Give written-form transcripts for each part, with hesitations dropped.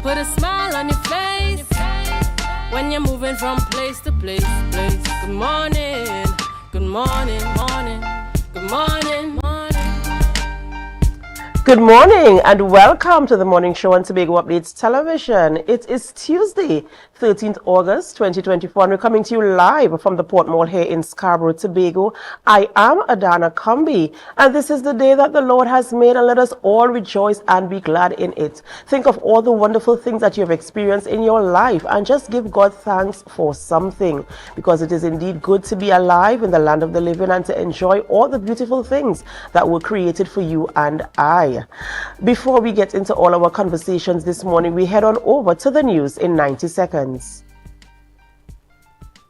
Put a smile on your face when you're moving from place to place. Good morning, good morning, morning, good morning, morning. Good morning and welcome to the morning show on Tobago Updates Television. It is Tuesday, 13th August 2024, and we're coming to you live from the Port Mall here in Scarborough, Tobago. I am Adana Kumbi, and this is the day that the Lord has made, and let us all rejoice and be glad in it. Think of all the wonderful things that you have experienced in your life and just give God thanks for something, because it is indeed good to be alive in the land of the living and to enjoy all the beautiful things that were created for you and I. Before we get into all our conversations this morning, we head on over to the news in 90 seconds.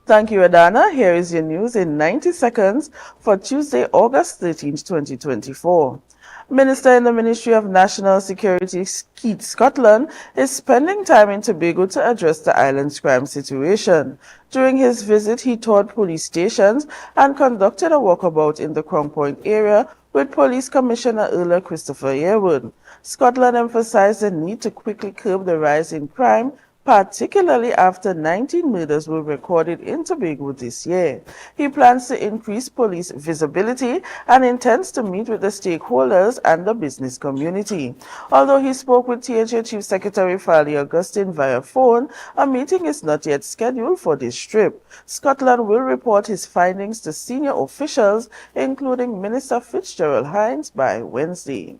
Thank you, Adana. Here is your news in 90 seconds for Tuesday, August 13, 2024. Minister in the Ministry of National Security, Keith Scotland, is spending time in Tobago to address the island's crime situation. During his visit, he toured police stations and conducted a walkabout in the Crown Point area with Police Commissioner Earl Christopher Yearwood. Scotland emphasized the need to quickly curb the rise in crime, particularly after 19 murders were recorded in Tobago this year. He plans to increase police visibility and intends to meet with the stakeholders and the business community. Although he spoke with THA Chief Secretary Fali Augustine via phone, a meeting is not yet scheduled for this trip. Scotland will report his findings to senior officials, including Minister Fitzgerald Hines, by Wednesday.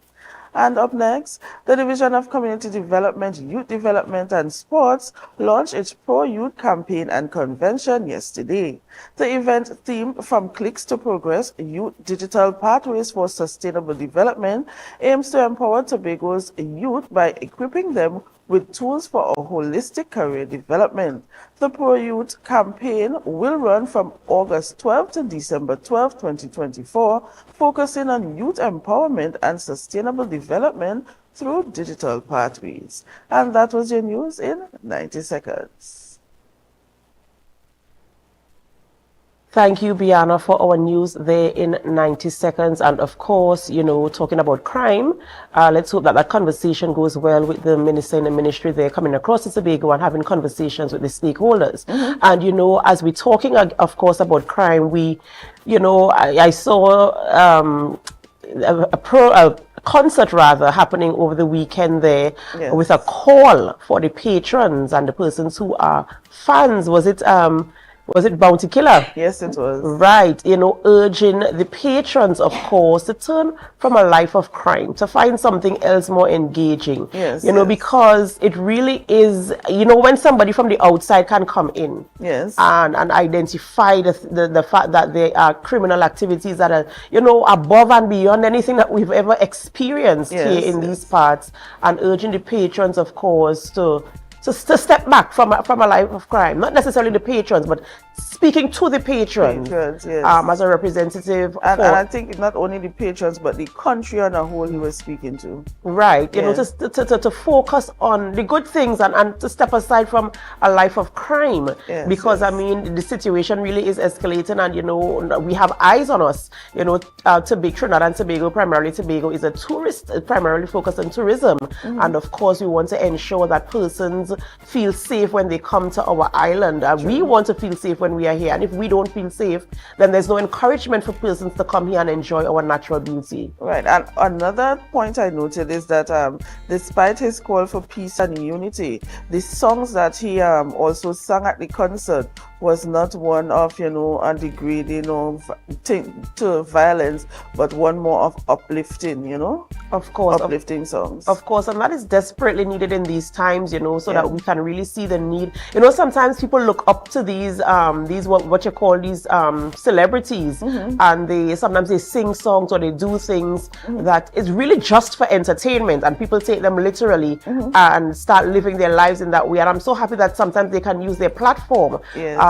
And up next, the Division of Community Development, Youth Development and Sports launched its Pro-Youth campaign and convention yesterday. The event, themed From Clicks to Progress, Youth Digital Pathways for Sustainable Development, aims to empower Tobago's youth by equipping them with tools for a holistic career development. The Pro-Youth campaign will run from August 12 to December 12, 2024, focusing on youth empowerment and sustainable development through digital pathways. And that was your news in 90 seconds. Thank you, Biana, for our news there in 90 seconds. And of course, you know, talking about crime, let's hope that that conversation goes well with the minister in the ministry there coming across to Tobago and having conversations with the stakeholders. Mm-hmm. And, you know, as we're talking, of course, about crime, I saw a concert happening over the weekend there. Yes. With a call for the patrons and the persons who are fans. Was it Bounty Killer? Yes, it was. Right, you know, urging the patrons, of course, to turn from a life of crime, to find something else more engaging. Yes. You know, because it really is, you know, when somebody from the outside can come in. Yes. And identify the fact that there are criminal activities that are, you know, above and beyond anything that we've ever experienced here in these parts, and urging the patrons, of course, to step back from a life of crime. Not necessarily the patrons, but speaking to the patrons, yes. As a representative. And I think not only the patrons, but the country on a whole he was speaking to. Right, you know, to focus on the good things and to step aside from a life of crime. Yes, because, I mean, the situation really is escalating, and, you know, we have eyes on us. You know, Trinidad and Tobago, primarily Tobago, is primarily focused on tourism. Mm-hmm. And, of course, we want to ensure that persons feel safe when they come to our island. We want to feel safe when we are here, and if we don't feel safe, then there's no encouragement for persons to come here and enjoy our natural beauty. Right. And another point I noted is that despite his call for peace and unity, the songs that he also sang at the concert was not one of, you know, degrading or to violence, but one more of uplifting, you know. Of course. Uplifting songs. Of course, and that is desperately needed in these times, you know, so that we can really see the need. You know, sometimes people look up to these what you call these celebrities, and sometimes they sing songs or they do things that is really just for entertainment, and people take them literally and start living their lives in that way. And I'm so happy that sometimes they can use their platform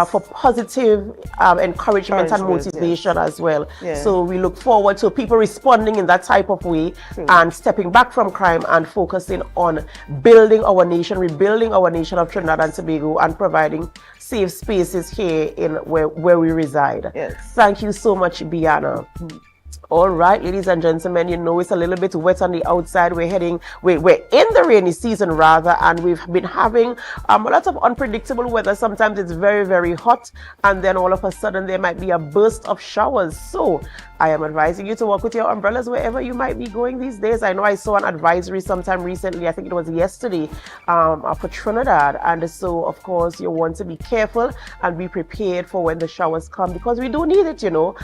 for positive encouragement and motivation as well. So we look forward to people responding in that type of way and stepping back from crime and focusing on building our nation, rebuilding our nation of Trinidad and Tobago, and providing safe spaces here in where we reside. Yes. Thank you so much, Biana. All right, ladies and gentlemen, you know it's a little bit wet on the outside. We're in the rainy season rather, and we've been having a lot of unpredictable weather. Sometimes it's very, very hot, and then all of a sudden there might be a burst of showers. So I am advising you to walk with your umbrellas wherever you might be going these days. I know I saw an advisory sometime recently, I think it was yesterday, for Trinidad. And so, of course, you want to be careful and be prepared for when the showers come, because we do need it, you know.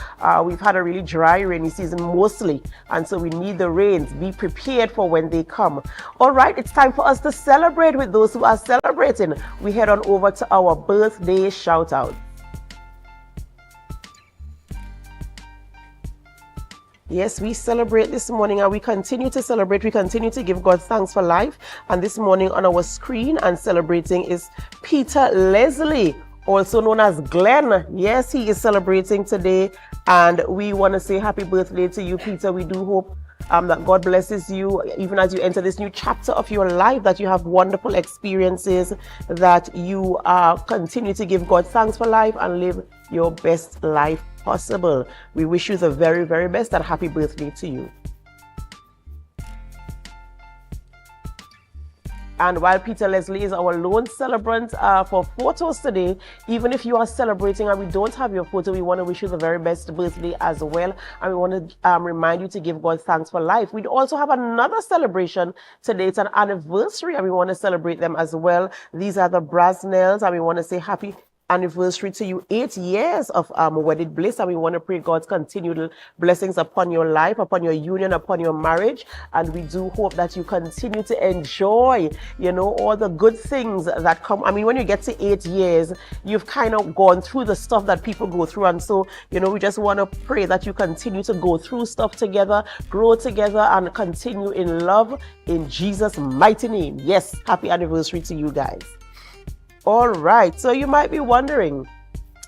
We've had a really dry, rainy season mostly, and so we need the rains. Be prepared for when they come. All right, it's time for us to celebrate with those who are celebrating. We head on over to our birthday shout out. Yes, we celebrate this morning, and we continue to celebrate. We continue to give God thanks for life. And this morning on our screen and celebrating is Peter Leslie, also known as Glenn. Yes, he is celebrating today, and we want to say happy birthday to you, Peter. We do hope that God blesses you even as you enter this new chapter of your life, that you have wonderful experiences, that you continue to give God thanks for life and live your best life possible. We wish you the very, very best, and happy birthday to you. And while Peter Leslie is our lone celebrant for photos today, even if you are celebrating and we don't have your photo, we want to wish you the very best birthday as well. And we want to remind you to give God thanks for life. We also have another celebration today. It's an anniversary, and we want to celebrate them as well. These are the Brasnells, and we want to say happy anniversary to you. 8 years of wedded bliss, and we want to pray God's continued blessings upon your life, upon your union, upon your marriage. And we do hope that you continue to enjoy, you know, all the good things that come. I mean, when you get to 8 years, you've kind of gone through the stuff that people go through, and so, you know, we just want to pray that you continue to go through stuff together, grow together, and continue in love in Jesus' mighty name. Yes, happy anniversary to you guys. All right, so you might be wondering,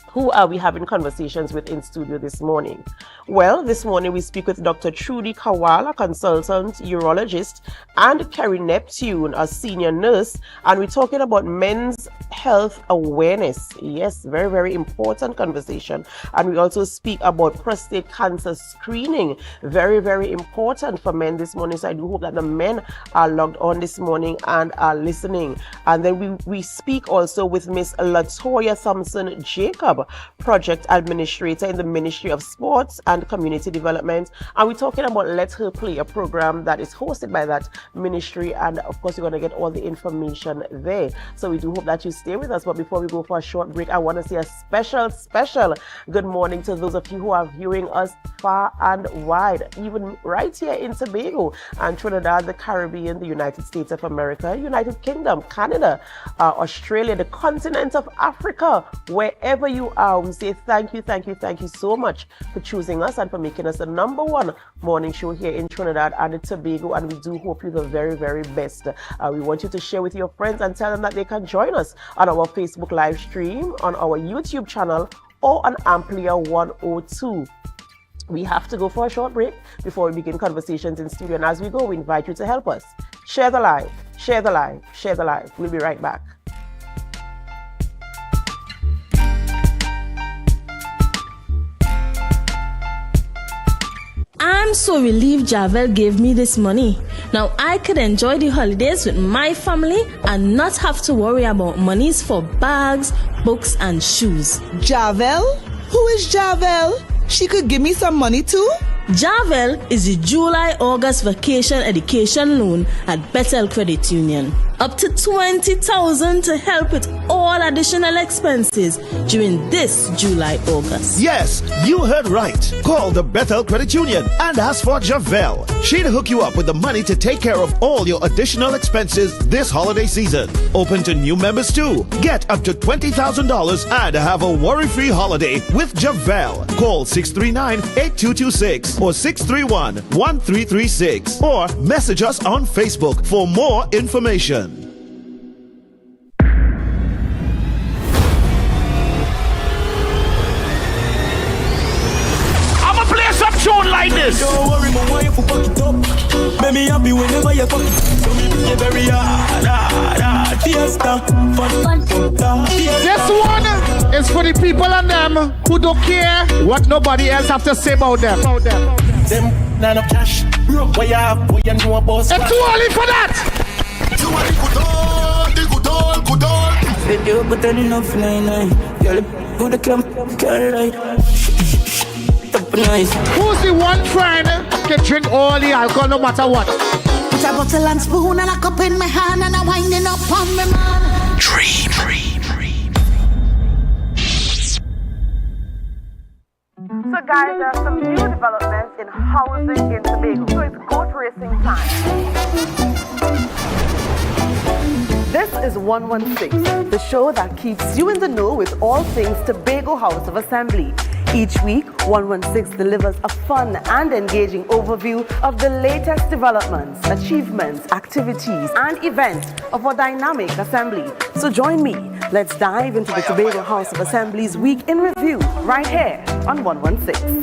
who are we having conversations with in studio this morning? Well, this morning we speak with Dr. Trudy Kawala, consultant urologist, and Kerry Neptune, a senior nurse, and we're talking about men's health awareness. Yes, very, very important conversation. And we also speak about prostate cancer screening. Very, very important for men this morning. So I do hope that the men are logged on this morning and are listening. And then we speak also with Miss Latoya Thompson Jacob, project administrator in the Ministry of Sports and Community Development, and we're talking about Let Her Play, a program that is hosted by that ministry, and of course you're going to get all the information there. So we do hope that you stay with us. But before we go for a short break, I want to say a special good morning to those of you who are viewing us far and wide, even right here in Tobago and Trinidad, the Caribbean, the United States of America, United Kingdom, Canada, Australia, the continent of Africa. Wherever you are, we say thank you so much for choosing us and for making us the #1 morning show here in Trinidad and Tobago. And we do hope you the very, very best. We want you to share with your friends and tell them that they can join us on our Facebook live stream, on our YouTube channel, or on Amplia 102. We have to go for a short break before we begin conversations in studio. And as we go, we invite you to help us. Share the live, share the live, share the live. We'll be right back. I'm so relieved Javel gave me this money. Now I could enjoy the holidays with my family and not have to worry about monies for bags, books, and shoes. Javel? Who is Javel? She could give me some money too? Javel is the July-August vacation education loan at Bethel Credit Union. Up to $20,000 to help with all additional expenses during this July-August. Yes, you heard right. Call the Bethel Credit Union and ask for Javel. She'd hook you up with the money to take care of all your additional expenses this holiday season. Open to new members too. Get up to $20,000 and have a worry-free holiday with Javel. Call 639-8226 or 631-1336 or message us on Facebook for more information. I'ma play some tune like this. Don't worry, my wife will fuck it up. Make me happy whenever you fuck it. So me be very hard, fiesta, fun. This one is for the people and them who don't care what nobody else have to say about them. Them not enough cash. Broke where you have, boy, you know about. It's too early for that. You are the good old. They do but then enough 99. Girl, who the camp can't lie. Top nice. Who's the one friend can drink all the alcohol no matter what? Put a bottle and spoon and a cup in my hand and I'm winding up on my man. Dream. So guys, there are some new developments in housing in Tobago. So it's goat racing time. This is 116, the show that keeps you in the know with all things Tobago House of Assembly. Each week, 116 delivers a fun and engaging overview of the latest developments, achievements, activities, and events of our dynamic assembly. So join me. Let's dive into the Tobago House of Assembly's Week in Review right here on 116.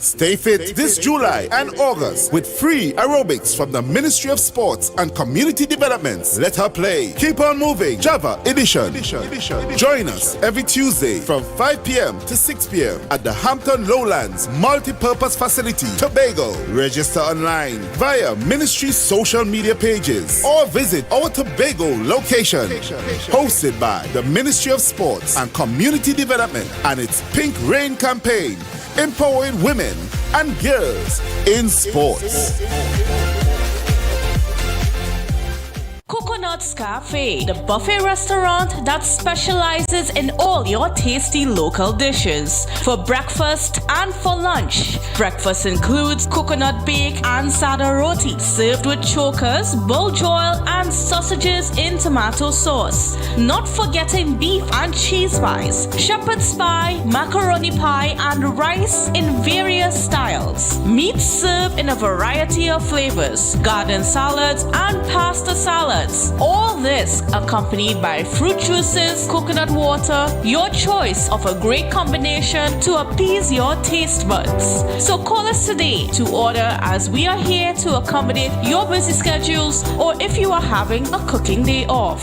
Stay fit this July and August with free aerobics from the Ministry of Sports and Community Development. Let her play. Keep on moving. Java edition. Join us every Tuesday from 5 p.m. to 6 p.m. at the Hampton Lowlands Multi-Purpose Facility, Tobago. Register online via Ministry social media pages or visit our Tobago location. Hosted by the Ministry of Sports and Community Development and its Pink Rain campaign, empowering women and girls in sports. Coconut's Cafe, the buffet restaurant that specializes in all your tasty local dishes. For breakfast and for lunch. Breakfast includes coconut bake and sada roti, served with chokers, bull joil, and sausages in tomato sauce. Not forgetting beef and cheese pies, shepherd's pie, macaroni pie, and rice in various styles. Meat served in a variety of flavors, garden salads, and pasta salads. All this accompanied by fruit juices, coconut water, your choice of a great combination to appease your taste buds. So call us today to order, as we are here to accommodate your busy schedules or if you are having a cooking day off.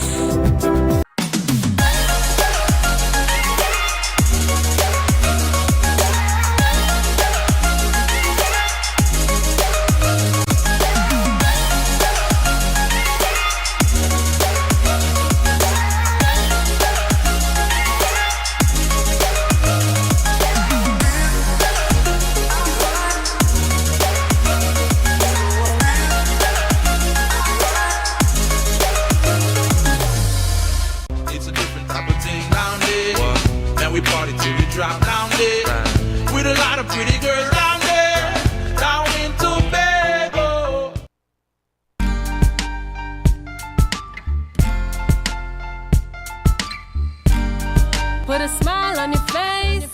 Put a smile on your face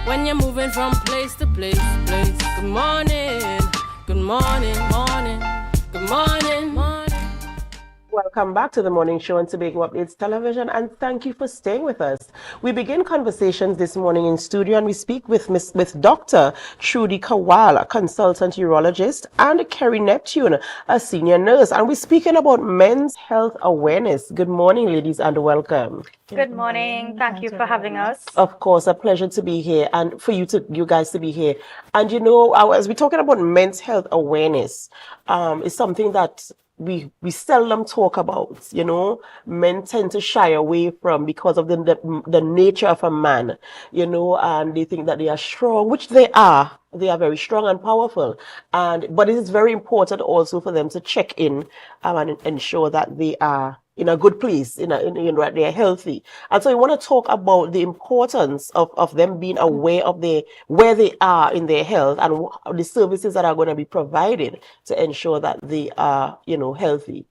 when you're moving from place to place. Good morning, good morning, morning, good morning, morning. Welcome back to the morning show on Tobago Updates Television, and thank you for staying with us. We begin conversations this morning in studio, and we speak with Dr. Trudy Kawal, a consultant urologist, and Kerry Neptune, a senior nurse, and we're speaking about men's health awareness. Good morning, ladies, and welcome. Good morning. Thank you for having us. Of course, a pleasure to be here, and for you guys to be here. And you know, as we're talking about men's health awareness, it's something that we seldom talk about. You know, men tend to shy away from because of the nature of a man, you know, and they think that they are strong, which they are. They are very strong and powerful, but it is very important also for them to check in and ensure that they are in a good place, you know, they are healthy. And so we want to talk about the importance of them being aware of where they are in their health and the services that are going to be provided to ensure that they are, you know, healthy.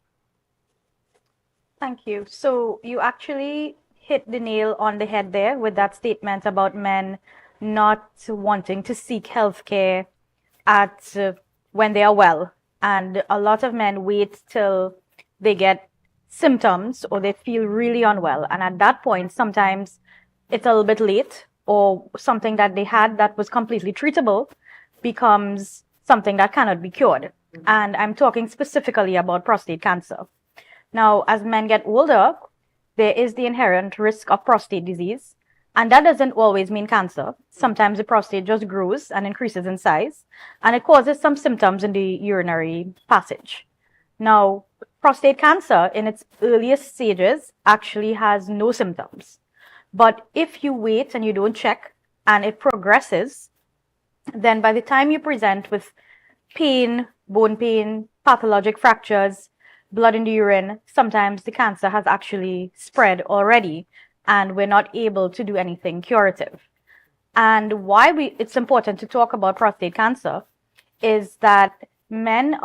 Thank you. So you actually hit the nail on the head there with that statement about men not wanting to seek healthcare when they are well. And a lot of men wait till they get symptoms or they feel really unwell, and at that point sometimes it's a little bit late, or something that they had that was completely treatable becomes something that cannot be cured. And I'm talking specifically about prostate cancer. Now, as men get older, there is the inherent risk of prostate disease. And that doesn't always mean cancer. Sometimes the prostate just grows and increases in size, and it causes some symptoms in the urinary passage. Now, prostate cancer in its earliest stages actually has no symptoms. But if you wait and you don't check and it progresses, then by the time you present with pain, bone pain, pathologic fractures, blood in the urine, sometimes the cancer has actually spread already and we're not able to do anything curative. And why it's important to talk about prostate cancer is that men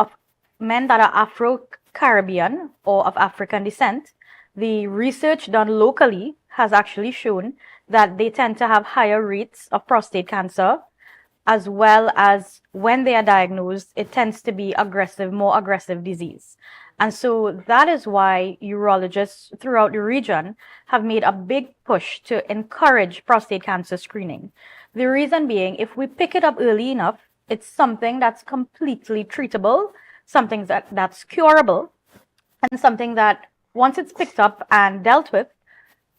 that are Afro-Caribbean or of African descent, the research done locally has actually shown that they tend to have higher rates of prostate cancer, as well as when they are diagnosed, it tends to be more aggressive disease. And so that is why urologists throughout the region have made a big push to encourage prostate cancer screening. The reason being, if we pick it up early enough, it's something that's completely treatable, something that's curable, and something that once it's picked up and dealt with,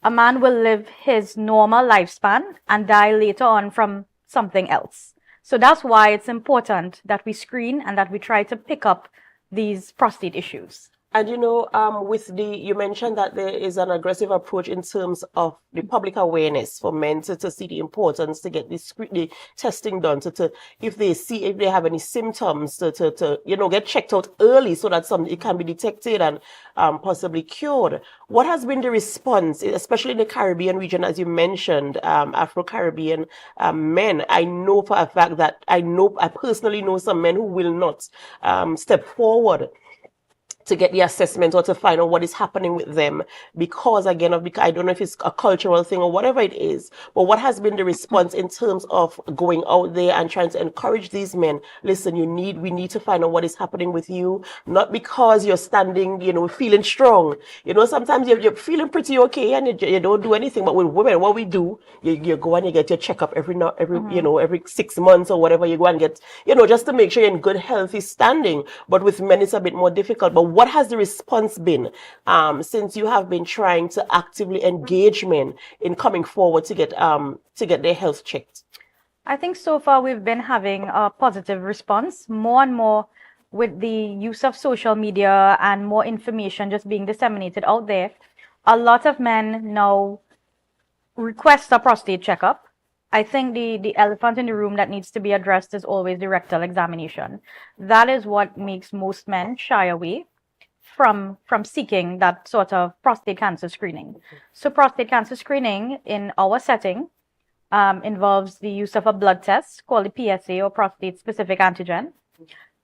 a man will live his normal lifespan and die later on from something else. So that's why it's important that we screen and that we try to pick up these prostate issues. And you mentioned that there is an aggressive approach in terms of the public awareness for men to see the importance to get the testing done, if they have any symptoms to get checked out early so that it can be detected and possibly cured. What has been the response, especially in the Caribbean region, as you mentioned, Afro-Caribbean men? I know for a fact that I personally know some men who will not step forward to get the assessment or to find out what is happening with them because, again, I don't know if it's a cultural thing or whatever it is, but what has been the response in terms of going out there and trying to encourage these men? Listen, we need to find out what is happening with you, not because you're standing, feeling strong. Sometimes you're feeling pretty okay and you don't do anything, but with women, what we do, you go and you get your checkup every 6 months or whatever. You go and get, just to make sure you're in good, healthy standing. But with men, it's a bit more difficult. But what has the response been since you have been trying to actively engage men in coming forward to get their health checked? I think so far we've been having a positive response, more and more with the use of social media and more information just being disseminated out there. A lot of men now request a prostate checkup. I think the elephant in the room that needs to be addressed is always the rectal examination. That is what makes most men shy away from seeking that sort of prostate cancer screening. So prostate cancer screening in our setting involves the use of a blood test called the PSA or prostate specific antigen,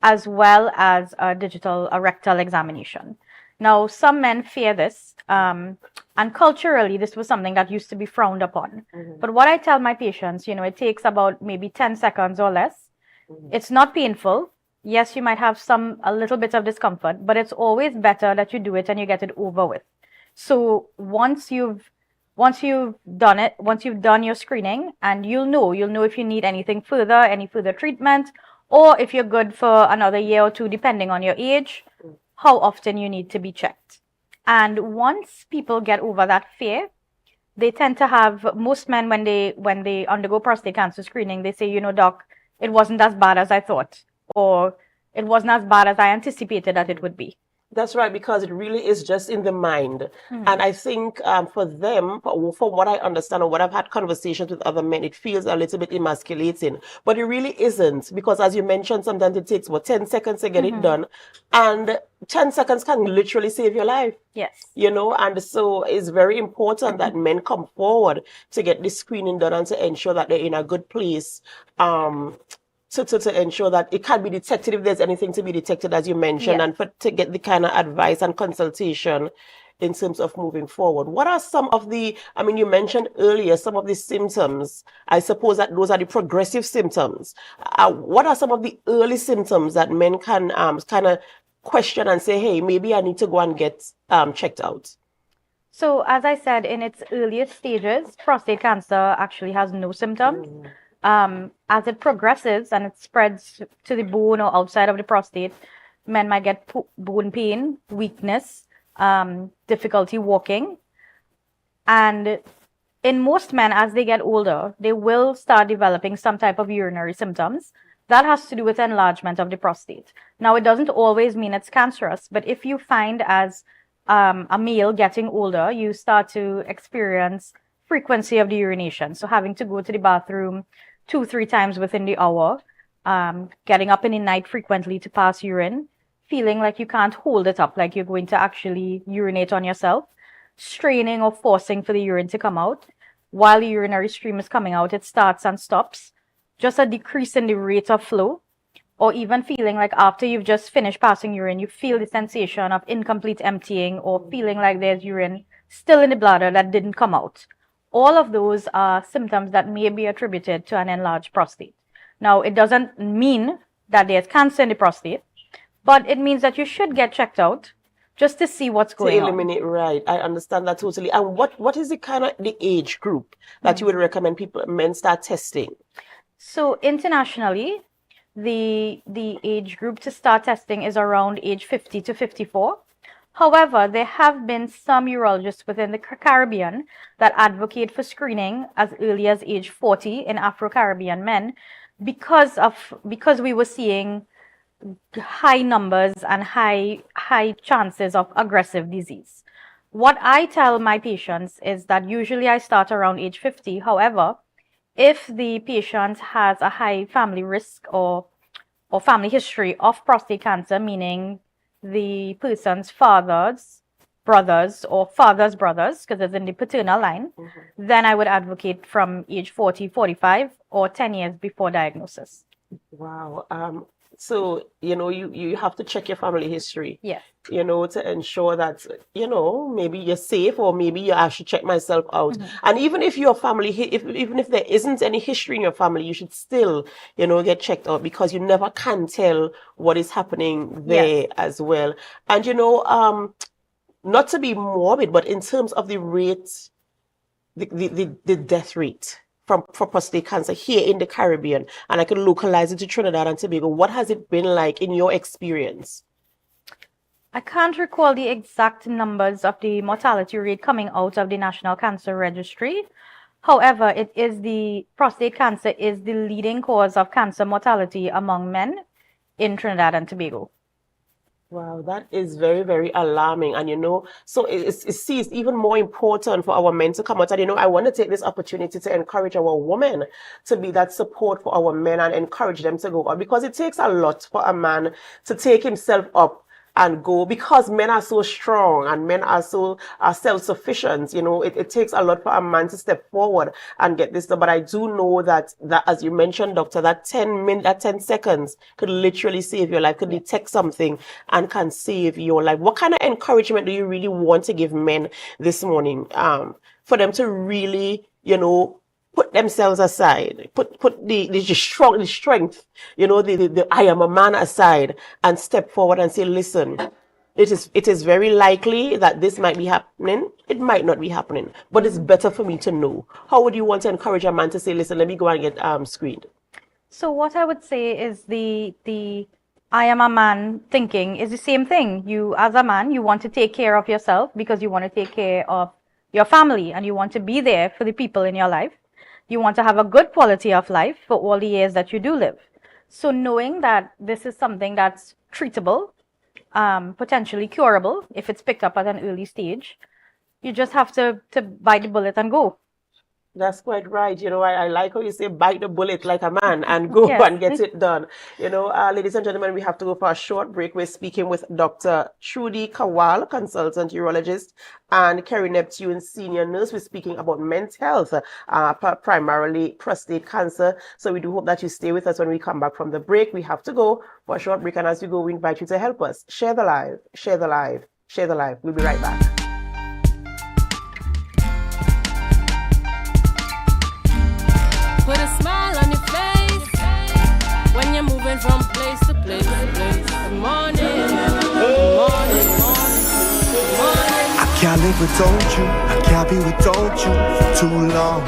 as well as a rectal examination. Now, some men fear this, and culturally, this was something that used to be frowned upon. But what I tell my patients, it takes about maybe 10 seconds or less. It's not painful. Yes, you might have a little bit of discomfort, but it's always better that you do it and you get it over with. So once you've done it, once you've done your screening, and you'll know if you need any further treatment, or if you're good for another year or two, depending on your age, how often you need to be checked. And once people get over that fear, they tend to have, most men, when they undergo prostate cancer screening, they say, doc, it wasn't as bad as I thought, or it wasn't as bad as I anticipated that it would be. That's right, because it really is just in the mind. And I think for them, from what I understand or what I've had conversations with other men, it feels a little bit emasculating. But it really isn't, because as you mentioned, sometimes it takes 10 seconds to get it done. And 10 seconds can literally save your life. Yes. And so it's very important that men come forward to get this screening done and to ensure that they're in a good place. To ensure that it can be detected if there's anything to be detected, as you mentioned, and to get the kind of advice and consultation in terms of moving forward. What are some of you mentioned earlier some of the symptoms. I suppose that those are the progressive symptoms. What are some of the early symptoms that men can kind of question and say, hey, maybe I need to go and get checked out? So as I said, in its earliest stages, prostate cancer actually has no symptoms. As it progresses and it spreads to the bone or outside of the prostate, men might get bone pain, weakness, difficulty walking. And in most men, as they get older, they will start developing some type of urinary symptoms. That has to do with enlargement of the prostate. Now, it doesn't always mean it's cancerous, but if you find as a male getting older, you start to experience frequency of the urination. So having to go to the bathroom 2-3 times within the hour, getting up in the night frequently to pass urine, feeling like you can't hold it up, like you're going to actually urinate on yourself, straining or forcing for the urine to come out. While the urinary stream is coming out, it starts and stops. Just a decrease in the rate of flow, or even feeling like after you've just finished passing urine, you feel the sensation of incomplete emptying or feeling like there's urine still in the bladder that didn't come out. All of those are symptoms that may be attributed to an enlarged prostate. Now, it doesn't mean that there's cancer in the prostate, but it means that you should get checked out just to see what's going on. Eliminate, right. I understand that totally. And what is the age group that you would recommend men start testing? So internationally, the age group to start testing is around age 50 to 54. However, there have been some urologists within the Caribbean that advocate for screening as early as age 40 in Afro-Caribbean men because we were seeing high numbers and high chances of aggressive disease. What I tell my patients is that usually I start around age 50. However, if the patient has a high family risk or family history of prostate cancer, meaning the person's father's brothers or father's brothers, because it's in the paternal line, then I would advocate from age 40, 45, or 10 years before diagnosis. Wow. So, you have to check your family history. Yes. To ensure that, maybe you're safe, or maybe I should check myself out. And even if your family, even if there isn't any history in your family, you should still, get checked out, because you never can tell what is happening there as well. And, not to be morbid, but in terms of the rate, the death rate for prostate cancer here in the Caribbean, and I can localize it to Trinidad and Tobago, what has it been like in your experience? I can't recall the exact numbers of the mortality rate coming out of the National Cancer Registry. However, prostate cancer is the leading cause of cancer mortality among men in Trinidad and Tobago. Wow, that is very, very alarming. And, so it's even more important for our men to come out. And, I want to take this opportunity to encourage our women to be that support for our men and encourage them to go out, because it takes a lot for a man to take himself up and go, because men are so strong and men are so self-sufficient. It takes a lot for a man to step forward and get this done. But I do know that as you mentioned, doctor, that 10 seconds could literally save your life, could detect something and can save your life. What kind of encouragement do you really want to give men this morning, for them to really, put themselves aside, put the strength, the I am a man aside, and step forward and say, listen, it is very likely that this might be happening. It might not be happening, but it's better for me to know. How would you want to encourage a man to say, listen, let me go and get screened? So what I would say is the I am a man thinking is the same thing. You, as a man, you want to take care of yourself because you want to take care of your family, and you want to be there for the people in your life. You want to have a good quality of life for all the years that you do live. So knowing that this is something that's treatable, potentially curable, if it's picked up at an early stage, you just have to bite the bullet and go. That's quite right. I like how you say bite the bullet like a man and go and get it done. Ladies and gentlemen, we have to go for a short break. We're speaking with Dr. Trudy Kawal, consultant urologist, and Kerry Neptune, senior nurse. We're speaking about men's health, primarily prostate cancer. So we do hope that you stay with us when we come back from the break. We have to go for a short break, and as we go, we invite you to help us. Share the live, share the live, share the live. We'll be right back. Put a smile on your face when you're moving from place to place. Good morning, good morning, good morning. I can't live without you, I can't be without you for too long.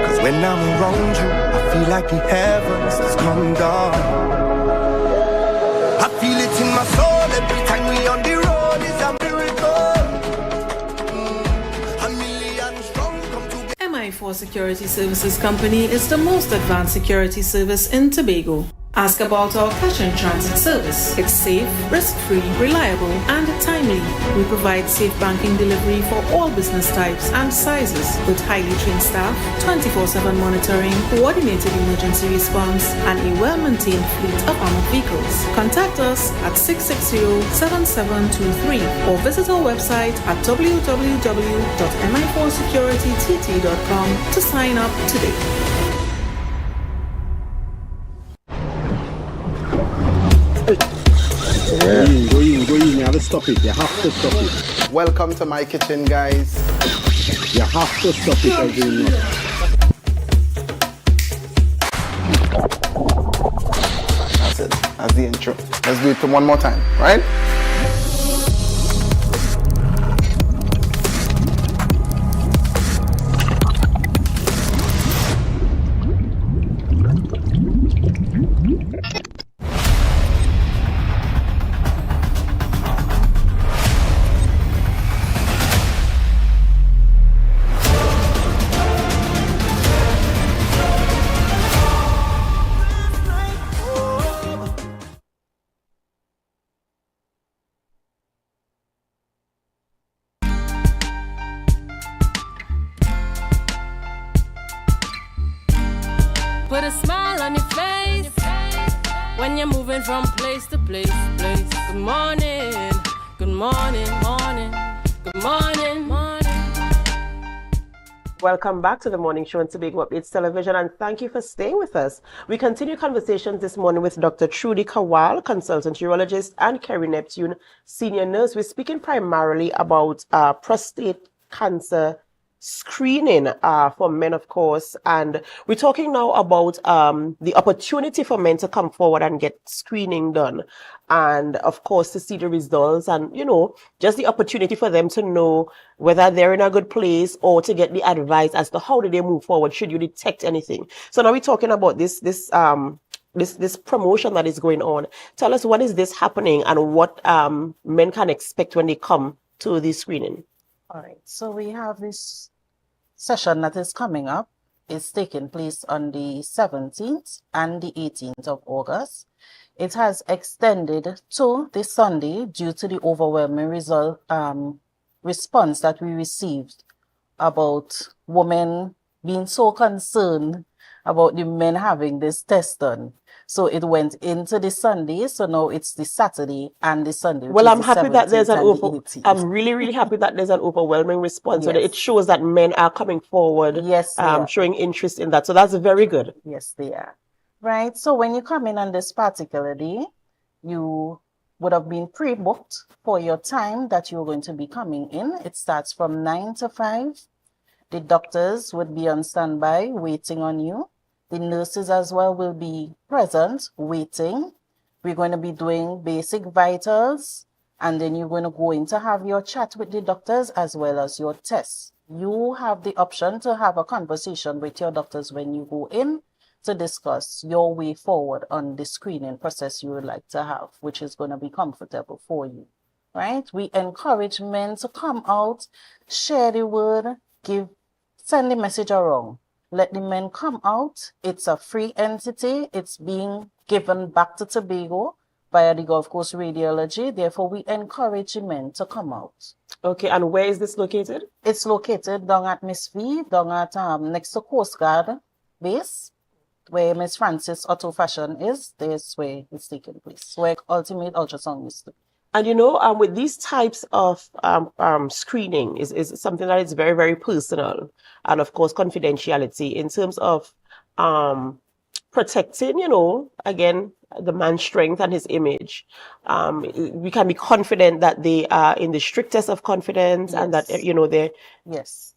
Cause when I'm around you, I feel like the heavens has come down. I feel it in my soul every time we on the road. MI4 Security Services Company is the most advanced security service in Tobago. Ask about our cash in transit service. It's safe, risk-free, reliable, and timely. We provide safe banking delivery for all business types and sizes with highly trained staff, 24/7 monitoring, coordinated emergency response, and a well-maintained fleet of armored vehicles. Contact us at 660-7723 or visit our website at www.mi4securitytt.com to sign up today. Go in. You have to stop it. You have to stop it. Welcome to my kitchen, guys. You have to stop it again. That's it. That's the intro. Let's do it one more time, right? Put a smile on your face when you're moving from place to place. Good morning, good morning, morning, good morning, morning. Welcome back to the morning show on Tobago Updates Television, and thank you for staying with us. We continue conversations this morning with Dr. Trudy Kawal, consultant urologist, and Kerry Neptune, senior nurse. We're speaking primarily about prostate cancer screening for men, of course, and we're talking now about the opportunity for men to come forward and get screening done, and of course to see the results, and just the opportunity for them to know whether they're in a good place or to get the advice as to how do they move forward should you detect anything. So now we're talking about this promotion that is going on. Tell us, what is this happening and what men can expect when they come to the screening? All right, so we have this session that is coming up. It's taking place on the 17th and the 18th of August. It has extended to this Sunday due to the overwhelming response that we received about women being so concerned about the men having this test done. So it went into the Sunday, so now it's the Saturday and the Sunday. Well, I'm happy that there's I'm really happy that there's an overwhelming response. Yes. So it shows that men are coming forward, yes, showing interest in that. So that's very good. Yes, they are. Right. So when you come in on this particular day, you would have been pre-booked for your time that you're going to be coming in. It starts from 9 to 5. The doctors would be on standby waiting on you. The nurses as well will be present, waiting. We're going to be doing basic vitals, and then you're going to go in to have your chat with the doctors as well as your tests. You have the option to have a conversation with your doctors when you go in to discuss your way forward on the screening process you would like to have, which is going to be comfortable for you, right? We encourage men to come out, share the word, send the message around. Let the men come out. It's a free entity. It's being given back to Tobago via the Gulf Coast Radiology. Therefore, we encourage the men to come out. Okay, and where is this located? It's located down at Miss V, down at next to Coast Guard base, where Miss Francis Auto Fashion is. There's where it's taking place, where Ultimate Ultrasound is. And with these types of screening is something that is very, very personal, and of course confidentiality in terms of protecting, again, the man's strength and his image. We can be confident that they are in the strictest of confidence, yes, and that they're. Yes.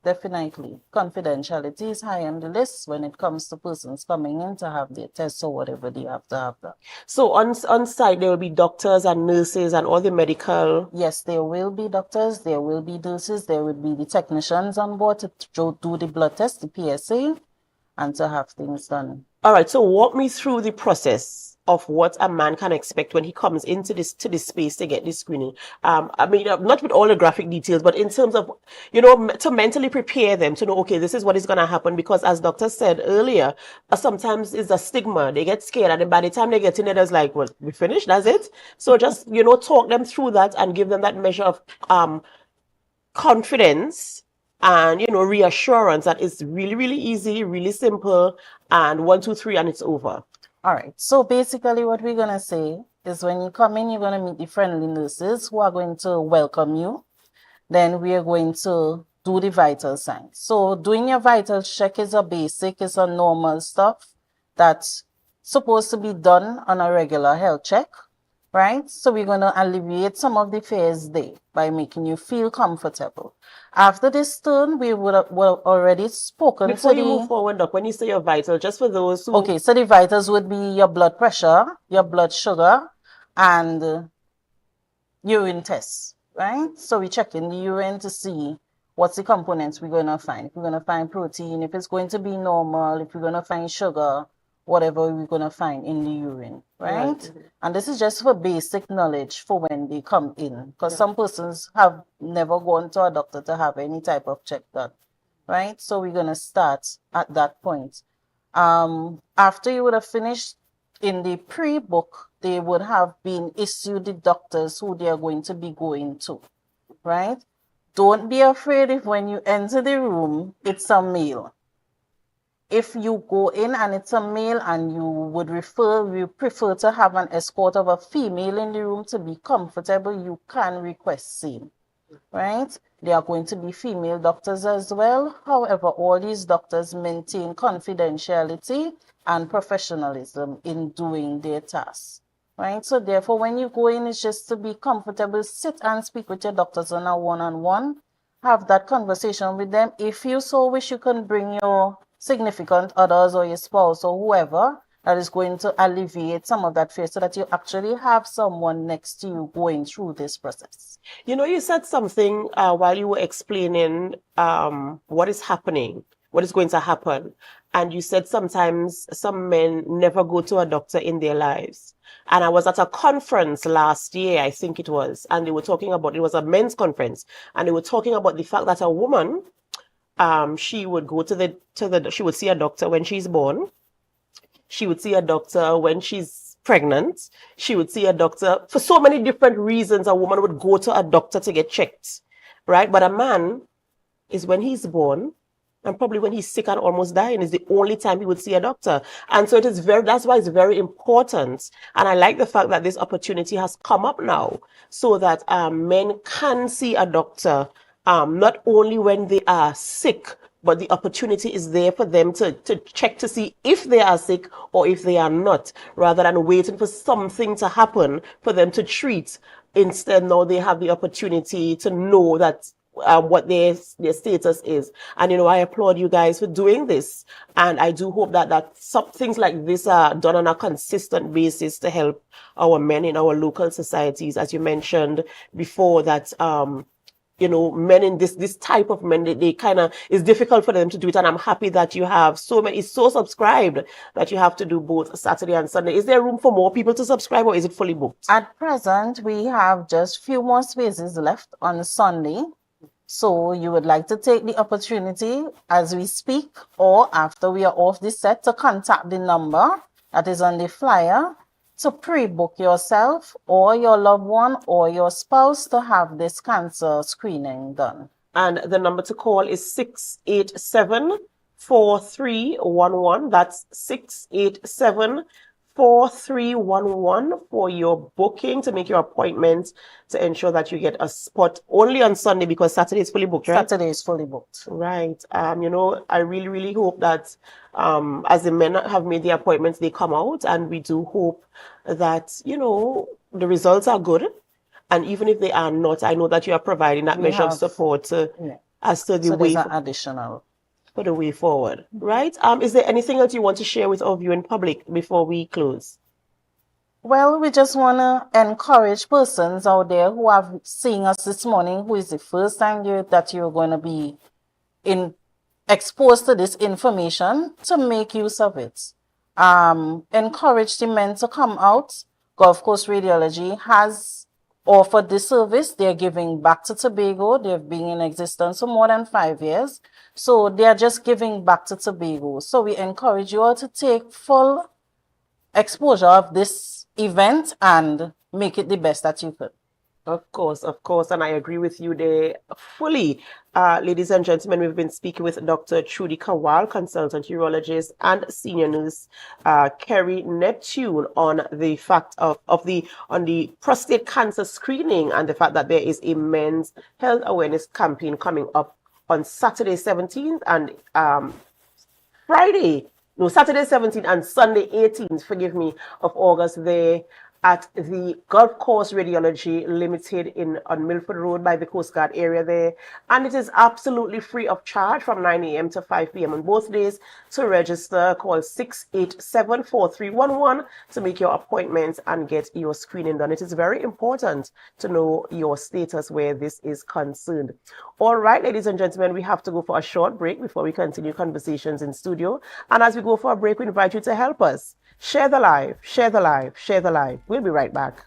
Definitely. Confidentiality is high on the list when it comes to persons coming in to have their tests or whatever they have to have that. So on site, there will be doctors and nurses and all the medical... Yes, there will be doctors, there will be nurses, there will be the technicians on board to do the blood test, the PSA, and to have things done. All right, so walk me through the process of what a man can expect when he comes into this space to get this screening. I mean, not with all the graphic details, but in terms of, to mentally prepare them to know, okay, this is what is going to happen. Because as Doctor said earlier, sometimes it's a stigma. They get scared, and then by the time they get in there, there's like, well, we finished, that's it. So just, talk them through that and give them that measure of confidence and reassurance that it's really, really easy, really simple, and 1, 2, 3, and it's over. All right. So basically what we're going to say is when you come in, you're going to meet the friendly nurses who are going to welcome you. Then we are going to do the vital signs. So doing your vital check is a basic, it's a normal stuff that's supposed to be done on a regular health check, right? So we're going to alleviate some of the fears there by making you feel comfortable. After this turn, we would have already spoken Before you move forward, Doc, when you say your vital, just for those who... Okay, so the vitals would be your blood pressure, your blood sugar, and urine tests, right? So we check in the urine to see what's the components we're going to find. If we're going to find protein, if it's going to be normal, if we're going to find sugar, whatever we're going to find in the urine, right? And this is just for basic knowledge for when they come in, because some persons have never gone to a doctor to have any type of check done, right? So we're going to start at that point. After you would have finished in the pre-book, they would have been issued the doctors who they are going to be going to, right? Don't be afraid if when you enter the room, it's a male. If you go in and it's a male and you prefer to have an escort of a female in the room to be comfortable, you can request same, right? There are going to be female doctors as well. However, all these doctors maintain confidentiality and professionalism in doing their tasks, right? So therefore, when you go in, it's just to be comfortable, sit and speak with your doctors on a one-on-one, have that conversation with them. If you so wish, you can bring your significant others or your spouse or whoever that is going to alleviate some of that fear so that you actually have someone next to you going through this process. You said something while you were explaining what is happening, what is going to happen. And you said sometimes some men never go to a doctor in their lives. And I was at a conference last year, I think it was, and they were talking about, it was a men's conference, and they were talking about the fact that a woman, she would go she would see a doctor when she's born. She would see a doctor when she's pregnant. She would see a doctor for so many different reasons. A woman would go to a doctor to get checked, right? But a man is when he's born and probably when he's sick and almost dying is the only time he would see a doctor. And so that's why it's very important. And I like the fact that this opportunity has come up now so that men can see a doctor not only when they are sick, but the opportunity is there for them to check to see if they are sick or if they are not, rather than waiting for something to happen for them to treat. Instead, now they have the opportunity to know that what their status is. And, I applaud you guys for doing this. And I do hope that some things like this are done on a consistent basis to help our men in our local societies. As you mentioned before, that men in this type of men, they kind of, it's difficult for them to do it. And I'm happy that you have it's so subscribed that you have to do both Saturday and Sunday. Is there room for more people to subscribe or is it fully booked? At present, we have just few more spaces left on Sunday. So you would like to take the opportunity as we speak or after we are off the set to contact the number that is on the flyer to pre-book yourself or your loved one or your spouse to have this cancer screening done. And the number to call is 687-4311. That's 687-4311 for your booking, to make your appointment, to ensure that you get a spot only on Sunday because Saturday is fully booked, right? Saturday is fully booked. Right. I really, really hope that as the men have made the appointments, they come out, and we do hope that, the results are good. And even if they are not, I know that you are providing that measure of support as to the way additional for the way forward, right? Is there anything else you want to share with our viewing public before we close? Well, we just want to encourage persons out there who have seen us this morning, who is the first time that you're going to be exposed to this information, to make use of it. encourage the men to come out. Gulf Coast Radiology has offered this service. They're giving back to Tobago. They've been in existence for more than 5 years. So they're just giving back to Tobago. So we encourage you all to take full exposure of this event and make it the best that you could. Of course, and I agree with you there fully. Ladies and gentlemen, we've been speaking with Dr. Trudy Kawal, consultant urologist, and senior nurse Kerry Neptune on the fact on the prostate cancer screening and the fact that there is a men's health awareness campaign coming up on Saturday 17th and Saturday 17th and Sunday 18th, forgive me, of August there at the Gulf Coast Radiology Limited on Milford Road by the Coast Guard area there. And it is absolutely free of charge from 9 a.m. to 5 p.m. on both days. To register, call 687-4311 to make your appointments and get your screening done. It is very important to know your status where this is concerned. All right, ladies and gentlemen, we have to go for a short break before we continue conversations in studio. And as we go for a break, we invite you to help us. Share the live, share the live, share the live. We'll be right back.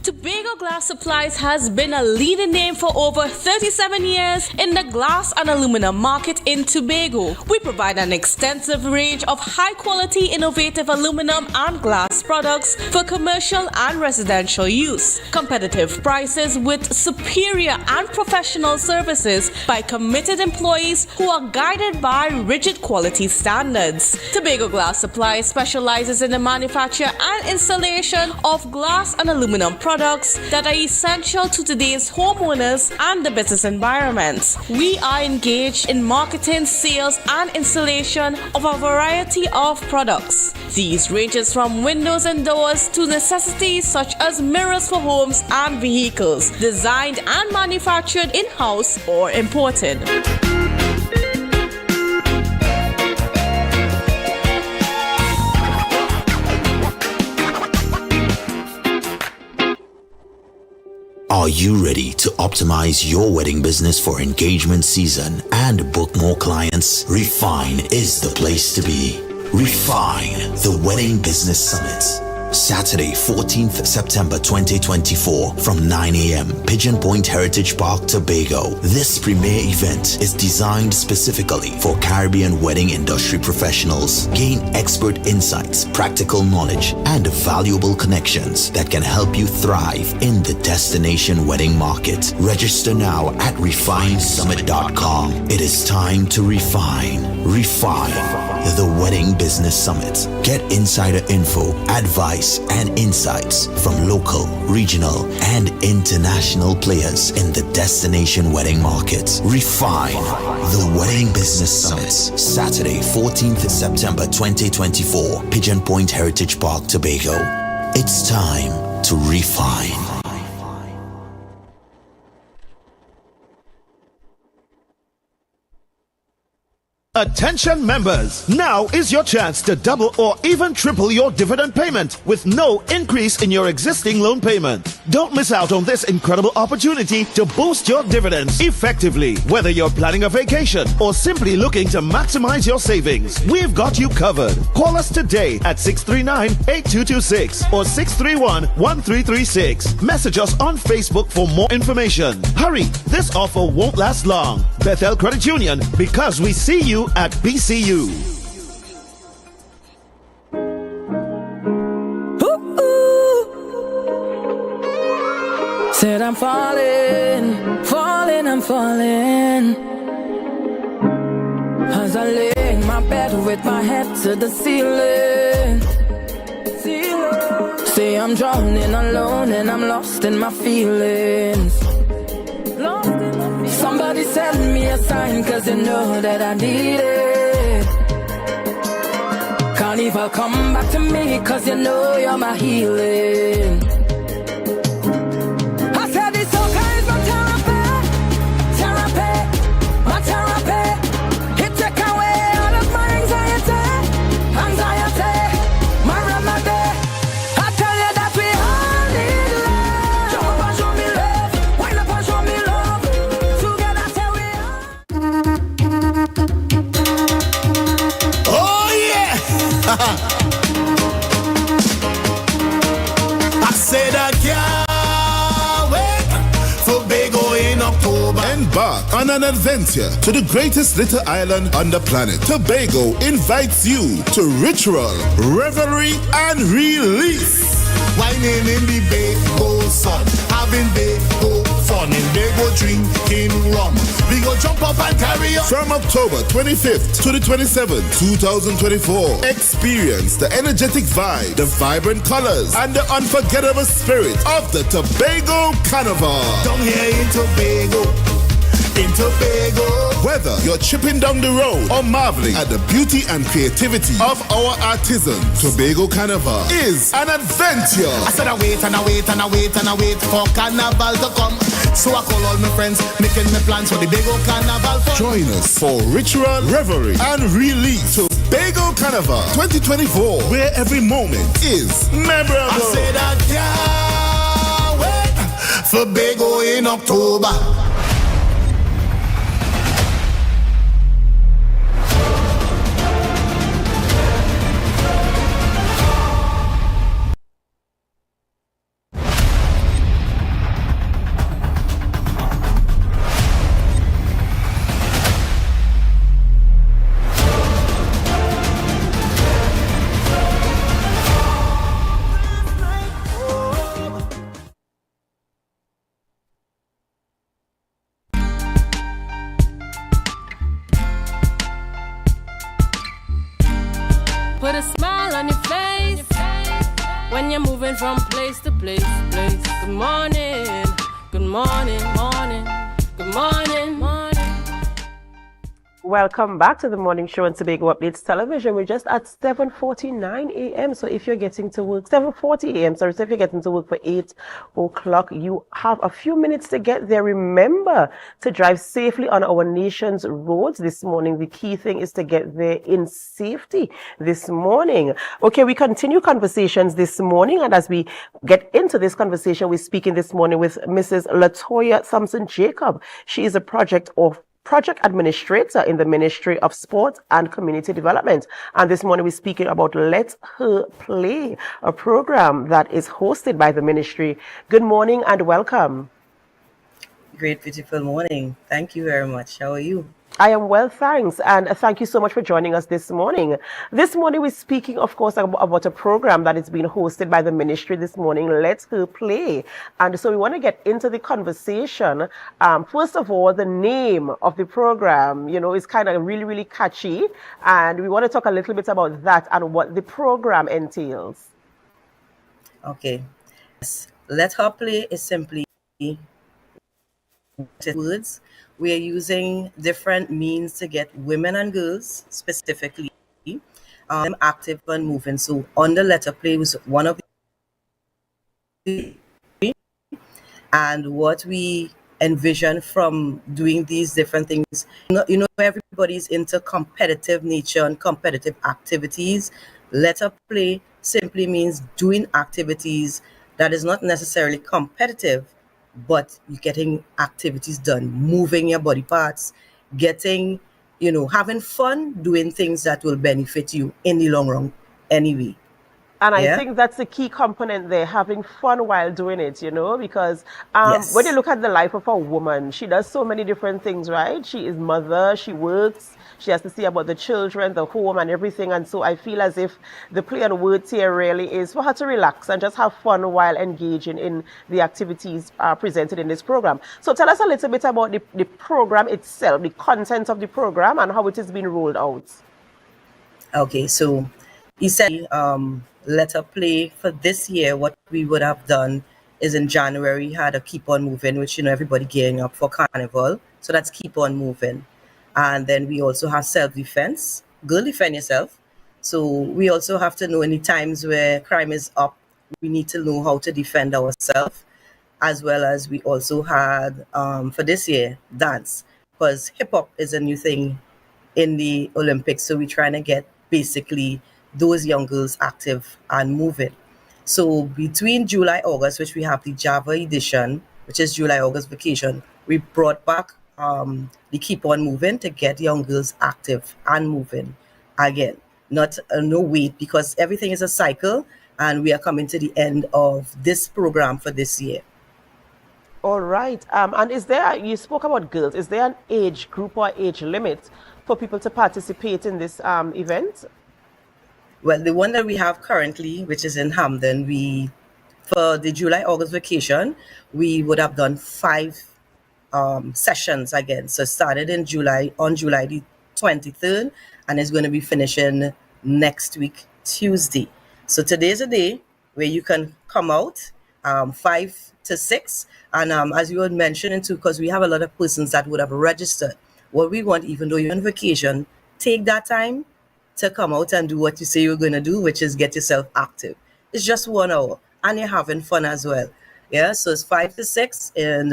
Tobago Glass Supplies has been a leading name for over 37 years in the glass and aluminum market in Tobago. We provide an extensive range of high-quality, innovative aluminum and glass products for commercial and residential use. Competitive prices with superior and professional services by committed employees who are guided by rigid quality standards. Tobago Glass Supplies specializes in the manufacture and installation of glass and aluminum products that are essential to today's homeowners and the business environment. We are engaged in marketing, sales, and installation of a variety of products. These ranges from windows and doors to necessities such as mirrors for homes and vehicles, designed and manufactured in-house or imported. Are you ready to optimize your wedding business for engagement season and book more clients? Refine is the place to be. Refine, the Wedding Business Summit. Saturday, 14th September 2024 from 9 a.m. Pigeon Point Heritage Park, Tobago. This premier event is designed specifically for Caribbean wedding industry professionals. Gain expert insights, practical knowledge, and valuable connections that can help you thrive in the destination wedding market. Register now at refinesummit.com. It is time to refine. Refine, the Wedding Business Summit. Get insider info, advice, and insights from local, regional, and international players in the destination wedding market. Refine, the Wedding Business Summit. Saturday, 14th September 2024, Pigeon Point Heritage Park, Tobago. It's time to refine. Attention members, now is your chance to double or even triple your dividend payment with no increase in your existing loan payment. Don't miss out on this incredible opportunity to boost your dividends effectively. Whether you're planning a vacation or simply looking to maximize your savings, we've got you covered. Call us today at 639-8226 or 631-1336. Message us on Facebook for more information. Hurry, this offer won't last long. Bethel Credit Union, because we see you at BCU. Said I'm falling, I'm falling. As I lay in my bed with my head to the ceiling. Say I'm drowning alone and I'm lost in my feelings. Somebody send me a sign, cause you know that I need it. Carnival, come back to me, cause you know you're my healing. I said this soca is my therapy, my therapy. It take away all of my anxiety, my remedy. I tell you that we all need love. Jump up and show me love, wind up and show me love. Together Embark on an adventure to the greatest little island on the planet. Tobago invites you to ritual, revelry, and release. Whining in the Bago sun, having Bago fun, and Bago drinking rum. We go jump up and carry on. From October 25th to the 27th, 2024, experience the energetic vibe, the vibrant colors, and the unforgettable spirit of the Tobago Carnival. Down here in Tobago. In Tobago. Whether you're tripping down the road or marveling at the beauty and creativity of our artisans, Tobago Carnival is an adventure. I said I wait and I wait and I wait and I wait for Carnival to come. So I call all my friends, making my plans for the Tobago Carnival fun. Join us for ritual, revelry, and release. Tobago Carnival 2024, where every moment is memorable. I said I can't wait for Tobago in October. Put a smile on your face when you're moving from place to place. Good morning, good morning, morning, good morning, morning. Welcome back to the morning show on Tobago Updates Television. We're just at 7:49 a.m. So if you're getting to work, 7:40 a.m. Sorry, so if you're getting to work for 8 o'clock, you have a few minutes to get there. Remember to drive safely on our nation's roads this morning. The key thing is to get there in safety this morning. Okay, we continue conversations this morning, and as we get into this conversation, we're speaking this morning with Mrs. Latoya Thompson-Jacob. She is a project administrator in the Ministry of Sport and Community Development. And this morning we're speaking about Let Her Play, a program that is hosted by the ministry. Good morning and welcome. Great, beautiful morning. Thank you very much. How are you? I am well, thanks. And thank you so much for joining us this morning. This morning we're speaking, of course, about a program that is being hosted by the ministry this morning, Let Her Play. And so we want to get into the conversation. First of all, the name of the program, is kind of really, really catchy. And we want to talk a little bit about that and what the program entails. Okay. Yes. Let Her Play is simply words. We are using different means to get women and girls specifically active and moving. So on the Let Her Play was one of the, and what we envision from doing these different things, everybody's into competitive nature and competitive activities. Let Her Play simply means doing activities that is not necessarily competitive, but you're getting activities done, moving your body parts, getting, having fun, doing things that will benefit you in the long run anyway. And I think that's the key component there, having fun while doing it, because when you look at the life of a woman, she does so many different things, right? She is mother, she works, she has to see about the children, the home and everything. And so I feel as if the play on words here really is for her to relax and just have fun while engaging in the activities presented in this program. So tell us a little bit about the program itself, the content of the program and how it is being rolled out. Okay, so essentially, Let Her Play for this year, what we would have done is in January had a Keep On Moving, which everybody gearing up for Carnival. So that's Keep On Moving. And then we also have self-defense, girl defend yourself. So we also have to know any times where crime is up, we need to know how to defend ourselves, as well as we also had for this year, dance, because hip hop is a new thing in the Olympics. So we're trying to get basically those young girls active and moving. So between July, August, which we have the Java edition, which is July, August vacation, we brought back the Keep On Moving to get young girls active and moving again. Not no wait, because everything is a cycle and we are coming to the end of this program for this year. All right. And is there, you spoke about girls, is there an age group or age limit for people to participate in this event? Well, the one that we have currently, which is in Hamden, for the July-August vacation, we would have done 5 sessions again. So it started in July, on July the 23rd, and it's going to be finishing next week, Tuesday. So today's a day where you can come out 5 to 6. And as you were mentioning too, because we have a lot of persons that would have registered, what we want, even though you're on vacation, take that time to come out and do what you say you're going to do, which is get yourself active. It's just 1 hour and you're having fun as well. Yeah, so it's 5 to 6 in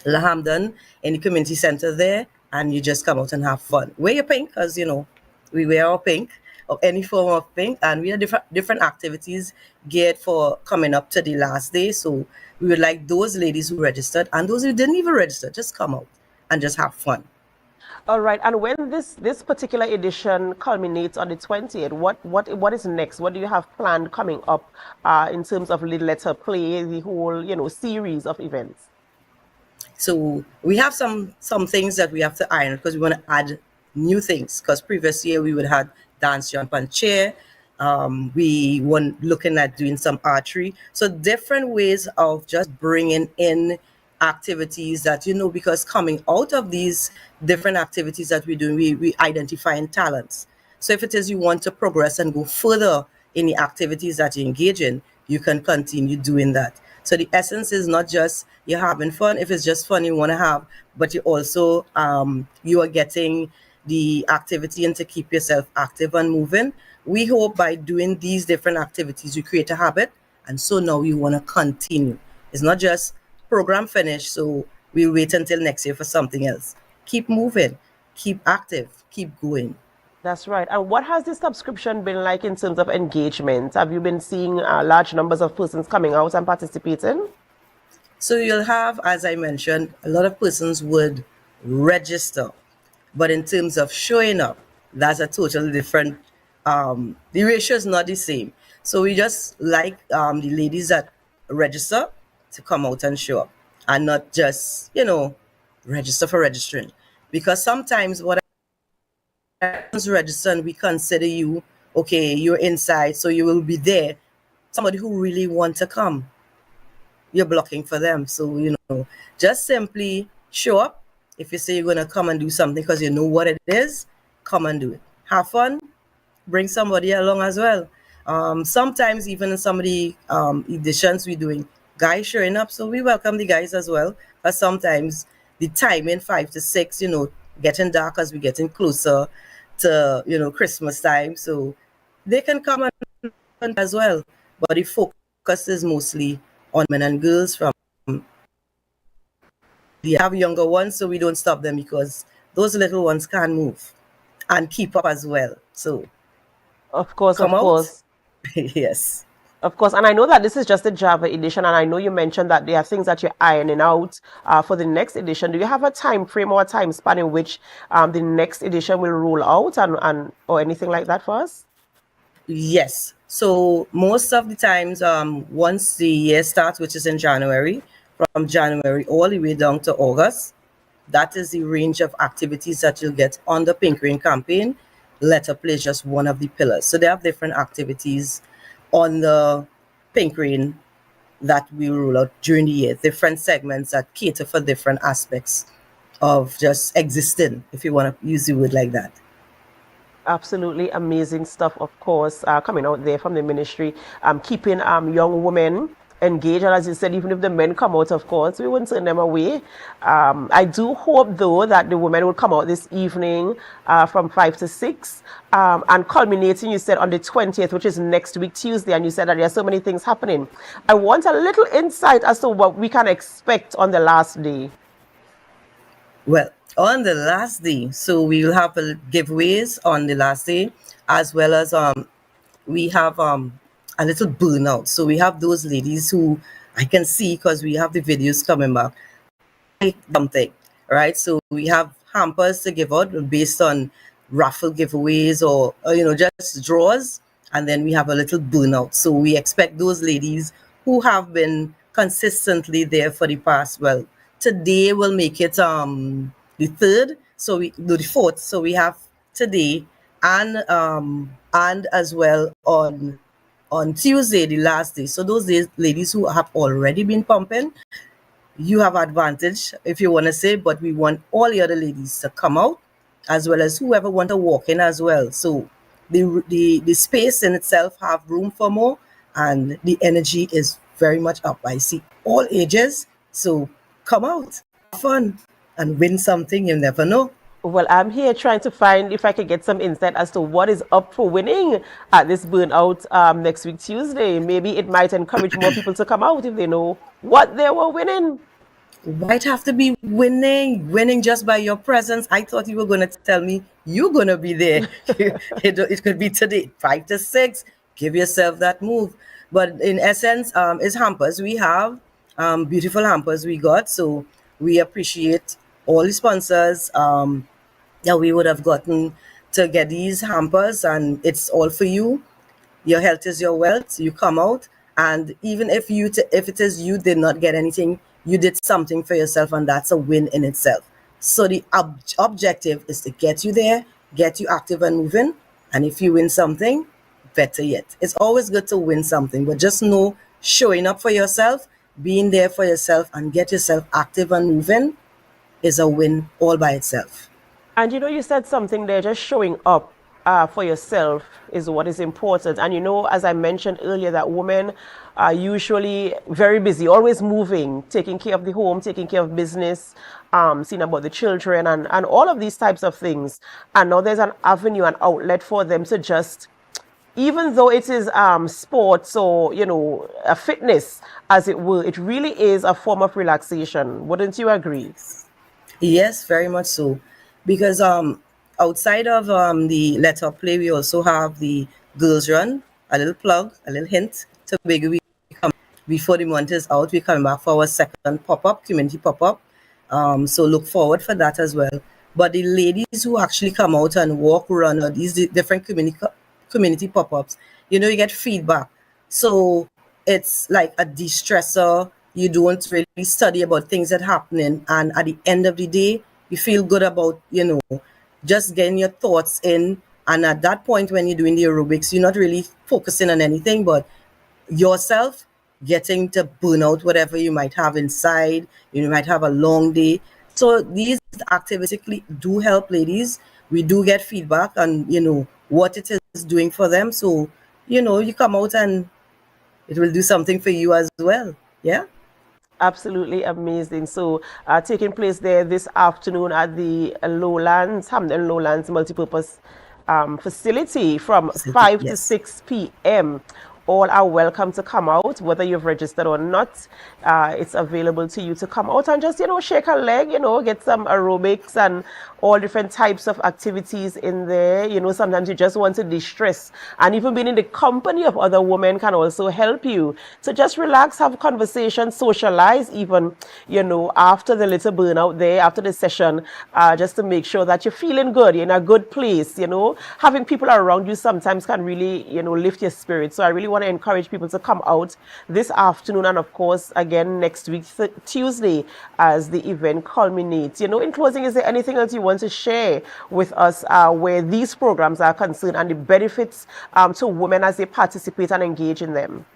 Lahamden in the community center there, and you just come out and have fun. Wear your pink, because we wear our pink or any form of pink, and we have different activities geared for coming up to the last day. So we would like those ladies who registered and those who didn't even register, just come out and just have fun. All right. And when this particular edition culminates on the 20th, what is next? What do you have planned coming up in terms of letter play, the whole series of events? So we have some things that we have to iron because we want to add new things. Because previous year we would have dance, jump, and chair. We were looking at doing some archery. So different ways of just bringing in activities that, because coming out of these different activities that we're doing, we identifying talents. So if it is you want to progress and go further in the activities that you engage in, you can continue doing that. So the essence is not just you're having fun. If it's just fun you want to have, but you also you are getting the activity and to keep yourself active and moving. We hope by doing these different activities you create a habit, and so now you want to continue. It's not just program finished, so we'll wait until next year for something else. Keep moving, keep active, keep going. That's right. And what has the subscription been like in terms of engagement? Have you been seeing large numbers of persons coming out and participating? So you'll have, as I mentioned, a lot of persons would register, but in terms of showing up, that's a totally different, the ratio is not the same. So we just like the ladies that register to come out and show up and not just, register for registering. Because sometimes what happens, register and we consider you, okay, you're inside, so you will be there. Somebody who really want to come, you're blocking for them. So, just simply show up. If you say you're going to come and do something because you know what it is, come and do it. Have fun. Bring somebody along as well. Sometimes even in some of the editions we're doing, guys showing up, so we welcome the guys as well. But sometimes the timing 5 to 6, getting dark as we're getting closer to Christmas time, so they can come and as well. But the focus is mostly on men and girls. From we have younger ones, so we don't stop them because those little ones can't move and keep up as well. So of course. Yes. Of course, and I know that this is just the Java edition, and I know you mentioned that there are things that you're ironing out for the next edition. Do you have a time frame or a time span in which the next edition will roll out and or anything like that for us? Yes. So most of the times, once the year starts, which is in January, from January all the way down to August, that is the range of activities that you'll get on the Pink Rain campaign. Letter play is just one of the pillars. So they have different activities on the Pink Rain that we roll out during the year, different segments that cater for different aspects of just existing, if you want to use the word like that. Absolutely amazing stuff, of course, coming out there from the ministry, keeping young women engaged. And as you said, even if the men come out, of course, we wouldn't send them away. I do hope, though, that the women will come out this evening from 5 to 6 and culminating, you said, on the 20th, which is next week, Tuesday. And you said that there are so many things happening. I want a little insight as to what we can expect on the last day. Well, on the last day, so we will have giveaways on the last day, as well as we have a little burnout. So we have those ladies who I can see because we have the videos coming back. Something, right? So we have hampers to give out based on raffle giveaways or just draws, and then we have a little burnout. So we expect those ladies who have been consistently there for the past, well, today will make it the third, so we do the fourth. So we have today and as well on Tuesday, the last day. So those days, ladies who have already been pumping, you have advantage if you want to say, but we want all the other ladies to come out as well as whoever want to walk in as well. So the space in itself have room for more, and the energy is very much up. I see all ages, so come out, have fun, and win something. You never know. Well, I'm here trying to find if I can get some insight as to what is up for winning at this burnout next week, Tuesday. Maybe it might encourage more people to come out if they know what they were winning. Might have to be winning just by your presence. I thought you were going to tell me you're going to be there. It could be today, 5 to 6. Give yourself that move. But in essence, it's hampers. We have beautiful hampers we got. So we appreciate all the sponsors that we would have gotten to get these hampers. And it's all for you. Your health is your wealth. You come out. And even if it is you did not get anything, you did something for yourself, and that's a win in itself. So the objective is to get you there, get you active and moving. And if you win something, better yet. It's always good to win something, but just know showing up for yourself, being there for yourself, and get yourself active and moving is a win all by itself. And you said something there, just showing up for yourself is what is important. And as I mentioned earlier, that women are usually very busy, always moving, taking care of the home, taking care of business, seeing about the children and all of these types of things. And now there's an avenue, an outlet for them to just, even though it is sports or, a fitness, as it were, it really is a form of relaxation. Wouldn't you agree? Yes, very much so. Because outside of the letter play, we also have the girls run. A little plug, a little hint. Tobago, we come before the month is out. We're coming back for our second pop-up, community pop-up. So look forward for that as well. But the ladies who actually come out and walk, run, or these different community pop-ups, you get feedback. So it's like a de-stressor. You don't really study about things that are happening. And at the end of the day, you feel good about, just getting your thoughts in. And at that point, when you're doing the aerobics, you're not really focusing on anything but yourself, getting to burn out whatever you might have inside. You might have a long day. So these activities do help ladies. We do get feedback on, what it is doing for them. So, you come out and it will do something for you as well. Yeah. Absolutely amazing. So taking place there this afternoon at the Hamden Lowlands Multipurpose facility from 5 to 6 p.m. All are welcome to come out, whether you've registered or not. It's available to you to come out and just, shake a leg, get some aerobics and all different types of activities in there. Sometimes you just want to de-stress, and even being in the company of other women can also help you to just relax, have conversations, socialize even, after the little burnout there, after the session, just to make sure that you're feeling good, you're in a good place. Having people around you sometimes can really, lift your spirits. So I really want to encourage people to come out this afternoon, and of course again next week Tuesday as the event culminates. In closing, is there anything else you want to share with us where these programs are concerned and the benefits to women as they participate and engage in them?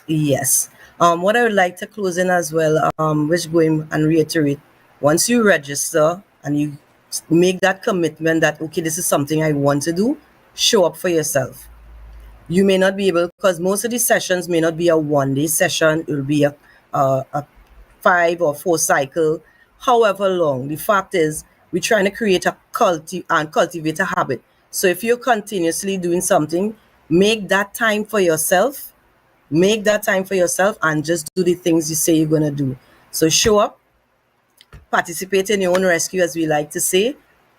Yes. What I would like to close in as well, which going and reiterate, once you register and you make that commitment that, okay, this is something I want to do, show up for yourself. You may not be able, because most of these sessions may not be a one-day session. It will be a 5 or 4 cycle, however long. The fact is, we're trying to create a cultivate a habit. So if you're continuously doing something, make that time for yourself. Make that time for yourself and just do the things you say you're going to do. So show up, participate in your own rescue, as we like to say,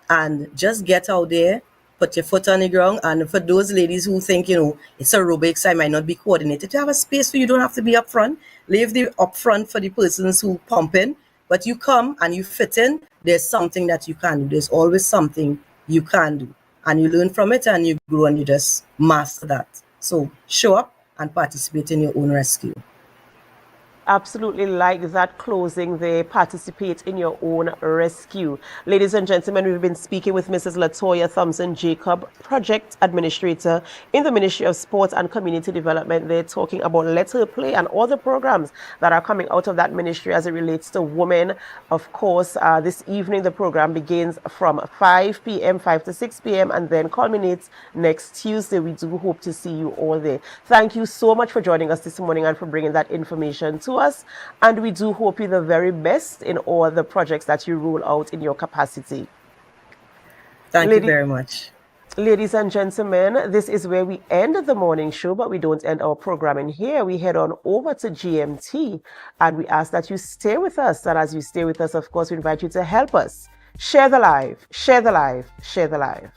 and just get out there. Put your foot on the ground. And for those ladies who think, it's aerobics, I might not be coordinated, you have a space where you don't have to be up front. Leave the up front for the persons who pump in. But you come and you fit in, there's something that you can do. There's always something you can do. And you learn from it and you grow and you just master that. So show up and participate in your own rescue. Absolutely like that closing there. Participate in your own rescue. Ladies and gentlemen, we've been speaking with Mrs. Latoya Thompson-Jacob, Project Administrator in the Ministry of Sports and Community Development. They're talking about Let Her Play and all the programs that are coming out of that ministry as it relates to women. Of course, this evening the program begins from 5 p.m., 5 to 6 p.m., and then culminates next Tuesday. We do hope to see you all there. Thank you so much for joining us this morning and for bringing that information to us, and we do hope you the very best in all the projects that you roll out in your capacity. Thank you very much. Ladies and gentlemen, this is where we end the morning show, but we don't end our programming here. We head on over to GMT, and we ask that you stay with us. And as you stay with us, of course, we invite you to help us share the live, share the live, share the live.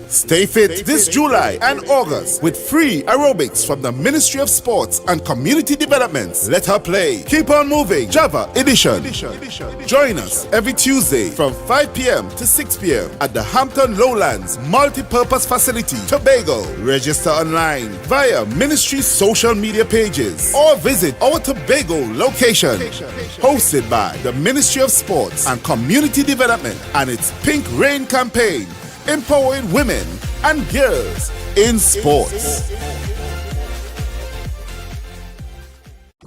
Stay fit this July and August with free aerobics from the Ministry of Sports and Community Development. Let Her Play. Keep on moving. Java Edition. Join us every Tuesday from 5 p.m. to 6 p.m. at the Hampton Lowlands Multi-Purpose Facility, Tobago. Register online via Ministry social media pages or visit our Tobago location. Hosted by the Ministry of Sports and Community Development and its Pink Rain campaign, empowering women and girls in sports.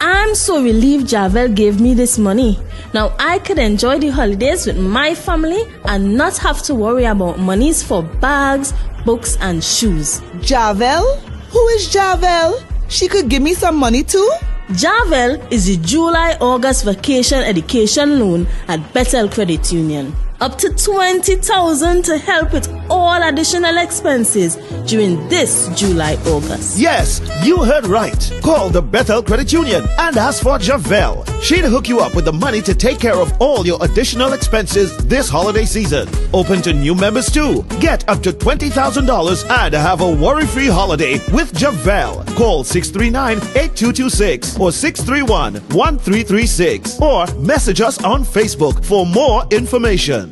I'm so relieved Javel gave me this money. Now I could enjoy the holidays with my family and not have to worry about monies for bags, books and shoes. Javel? Who is Javel? She could give me some money too? Javel is the July-August vacation education loan at Bethel Credit Union. Up to $20,000 to help with all additional expenses during this July-August. Yes, you heard right. Call the Bethel Credit Union and ask for Javel. She'll hook you up with the money to take care of all your additional expenses this holiday season. Open to new members too. Get up to $20,000 and have a worry-free holiday with Javel. Call 639-8226 or 631-1336 or message us on Facebook for more information.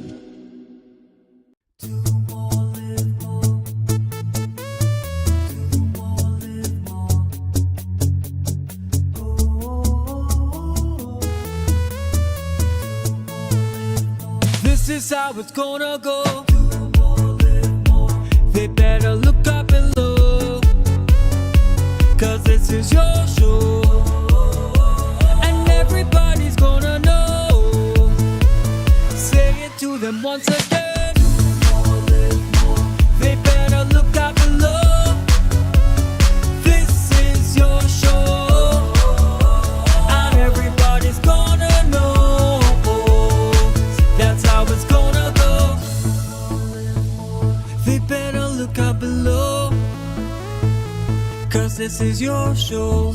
This is how it's gonna go. They better look up below, 'cause this is your show, and everybody's gonna know. Say it to them once again. They better look up below. This is your show, and everybody's gonna know. That's how it's gonna go. They better look up below, 'cause this is your show.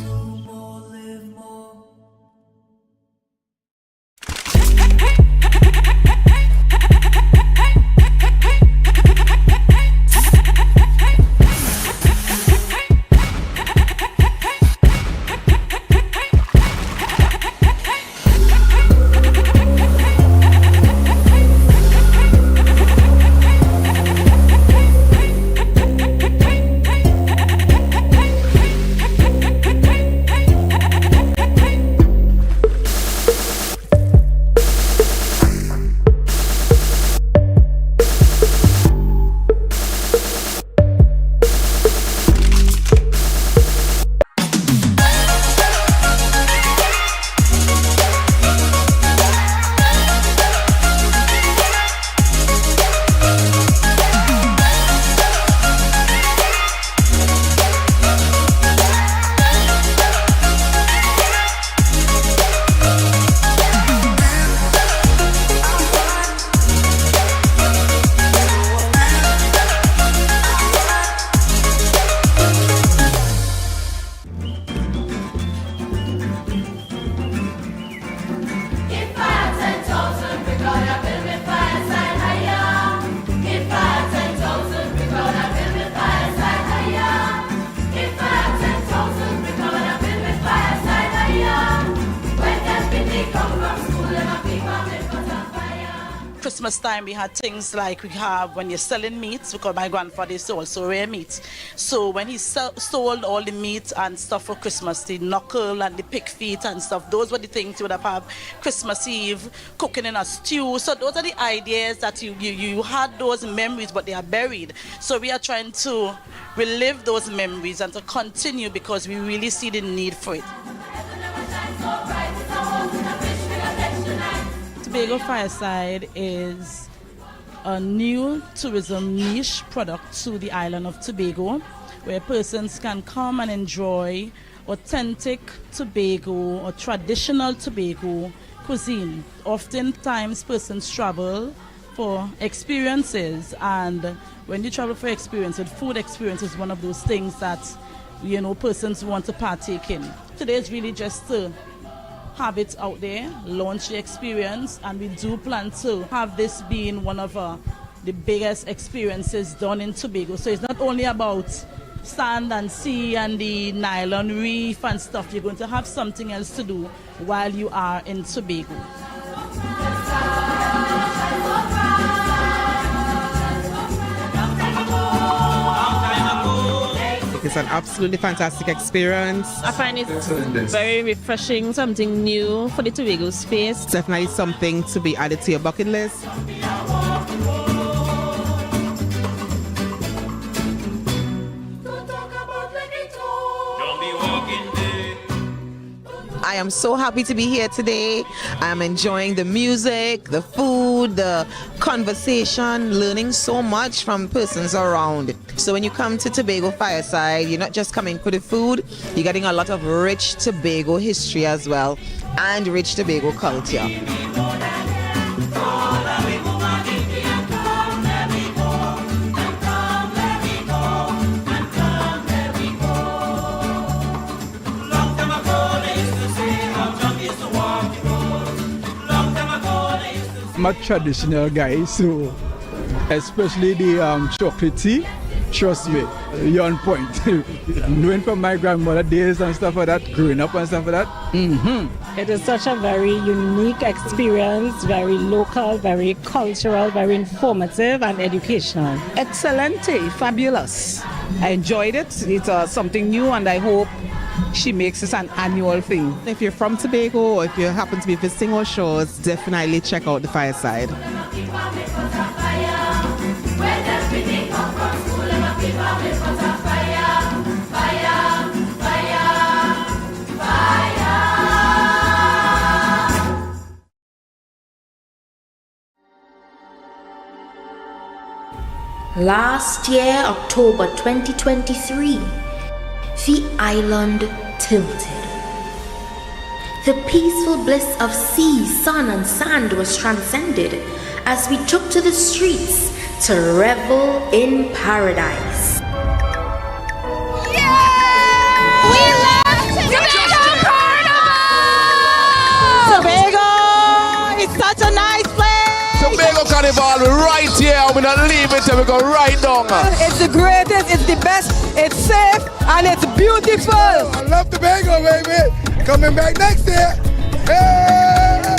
Christmas time, we had things like we have when you're selling meats, because my grandfather used to also rare meat. So when he sold all the meat and stuff for Christmas, the knuckle and the pig feet and stuff, those were the things you would have Christmas Eve, cooking in a stew. So those are the ideas that you had those memories, but they are buried. So we are trying to relive those memories and to continue because we really see the need for it. Tobago Fireside is a new tourism niche product to the island of Tobago, where persons can come and enjoy authentic Tobago or traditional Tobago cuisine. Oftentimes persons travel for experiences, and when you travel for experiences, food experience is one of those things that persons want to partake in. Today is really just to have it out there, launch the experience, and we do plan to have this being one of the biggest experiences done in Tobago. So it's not only about sand and sea and the nylon reef and stuff. You're going to have something else to do while you are in Tobago. It's an absolutely fantastic experience. I find it very refreshing, something new for the Tobago space. It's definitely something to be added to your bucket list. I am so happy to be here today. I'm enjoying the music, the food, the conversation, learning so much from persons around. So when you come to Tobago Fireside, you're not just coming for the food, you're getting a lot of rich Tobago history as well, and rich Tobago culture. I'm a traditional guy, so especially the chocolate tea, trust me, you're on point. Knowing from my grandmother days and stuff like that, growing up and stuff like that. It is such a very unique experience, very local, very cultural, very informative and educational. Excelente, fabulous. I enjoyed it. It's something new, and I hope she makes this an annual thing. If you're from Tobago or if you happen to be visiting our shores, definitely check out the Fireside. Last year, October 2023, the island tilted. The peaceful bliss of sea, sun and sand was transcended as we took to the streets to revel in paradise. Yeah! We love Tobago Carnival! Tobago! It's such a nice place! Tobago Carnival, right here. We're not leaving till we go right down. It's the greatest, it's the best, it's safe, and it's beautiful. I love Tobago, baby. Coming back next year. Hey!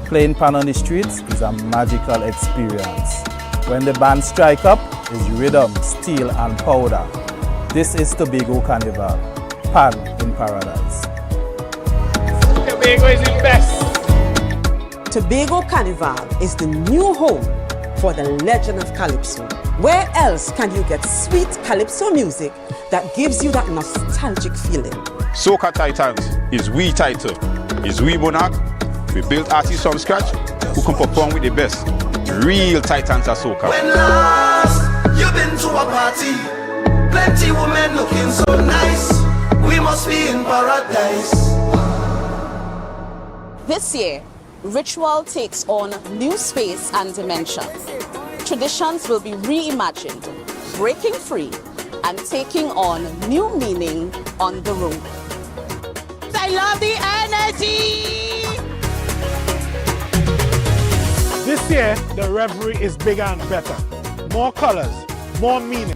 Playing pan on the streets is a magical experience. When the band strike up, is rhythm, steel and powder. This is Tobago Carnival, pan in paradise. Tobago is the best. Tobago Carnival is the new home for the legend of Calypso. Where else can you get sweet Calypso music that gives you that nostalgic feeling? Soca Titans is we title, is we monarch. We built artists from scratch who can perform with the best. Real titans of soca. When last you've been to a party, plenty women looking so nice. We must be in paradise. This year, ritual takes on new space and dimension. Traditions will be reimagined, breaking free, and taking on new meaning on the road. I love the energy! This year, the revelry is bigger and better. More colors, more meaning,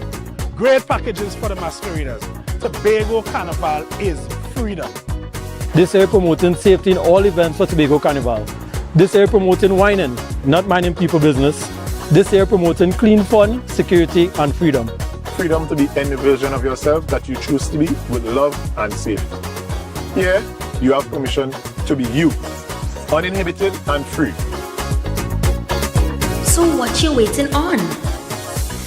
great packages for the masqueraders. Tobago Carnival is freedom. This year promoting safety in all events for Tobago Carnival. This year promoting whining, not minding people business. This year promoting clean fun, security and freedom. Freedom to be any version of yourself that you choose to be with love and safety. Here, you have permission to be you, uninhibited and free. So what you waiting on?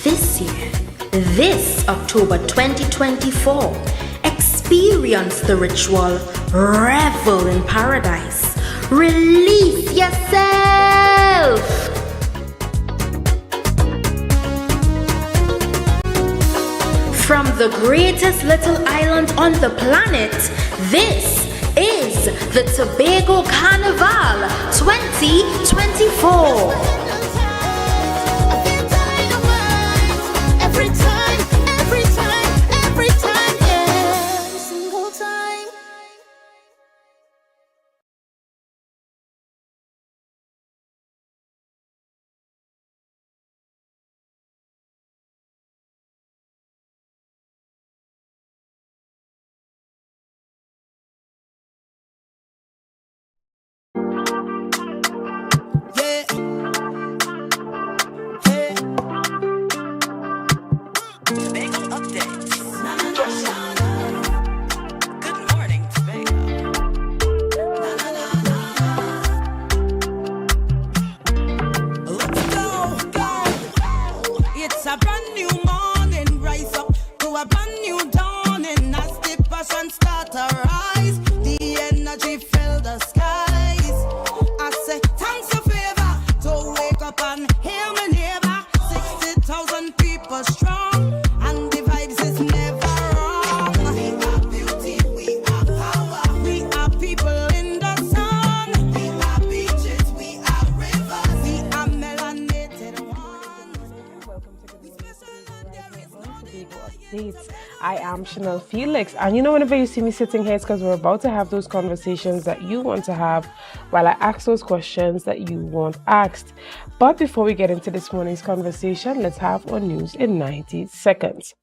This year, this October 2024, experience the ritual, revel in paradise, release yourself. From the greatest little island on the planet, this is the Tobago Carnival 2024. I am Chanel Felix, and whenever you see me sitting here, it's because we're about to have those conversations that you want to have while I ask those questions that you want asked. But before we get into this morning's conversation, let's have our news in 90 seconds.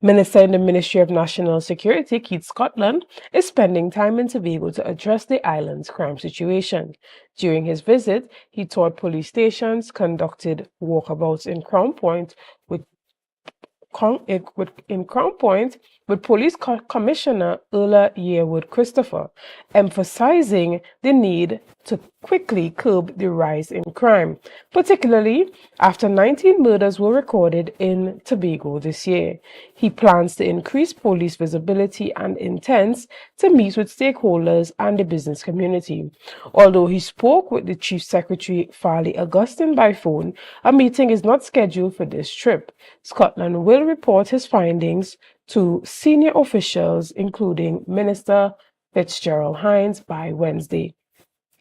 Minister in the Ministry of National Security, Keith Scotland, is spending time in Tobago to address the island's crime situation. During his visit, he toured police stations, conducted walkabouts in Crown Point with Police Commissioner Ulla Yearwood Christopher, emphasizing the need to quickly curb the rise in crime, particularly after 19 murders were recorded in Tobago this year. He plans to increase police visibility and intents to meet with stakeholders and the business community. Although he spoke with the Chief Secretary Farley Augustine by phone, a meeting is not scheduled for this trip. Scotland will report his findings to senior officials, including Minister Fitzgerald Hines, by Wednesday.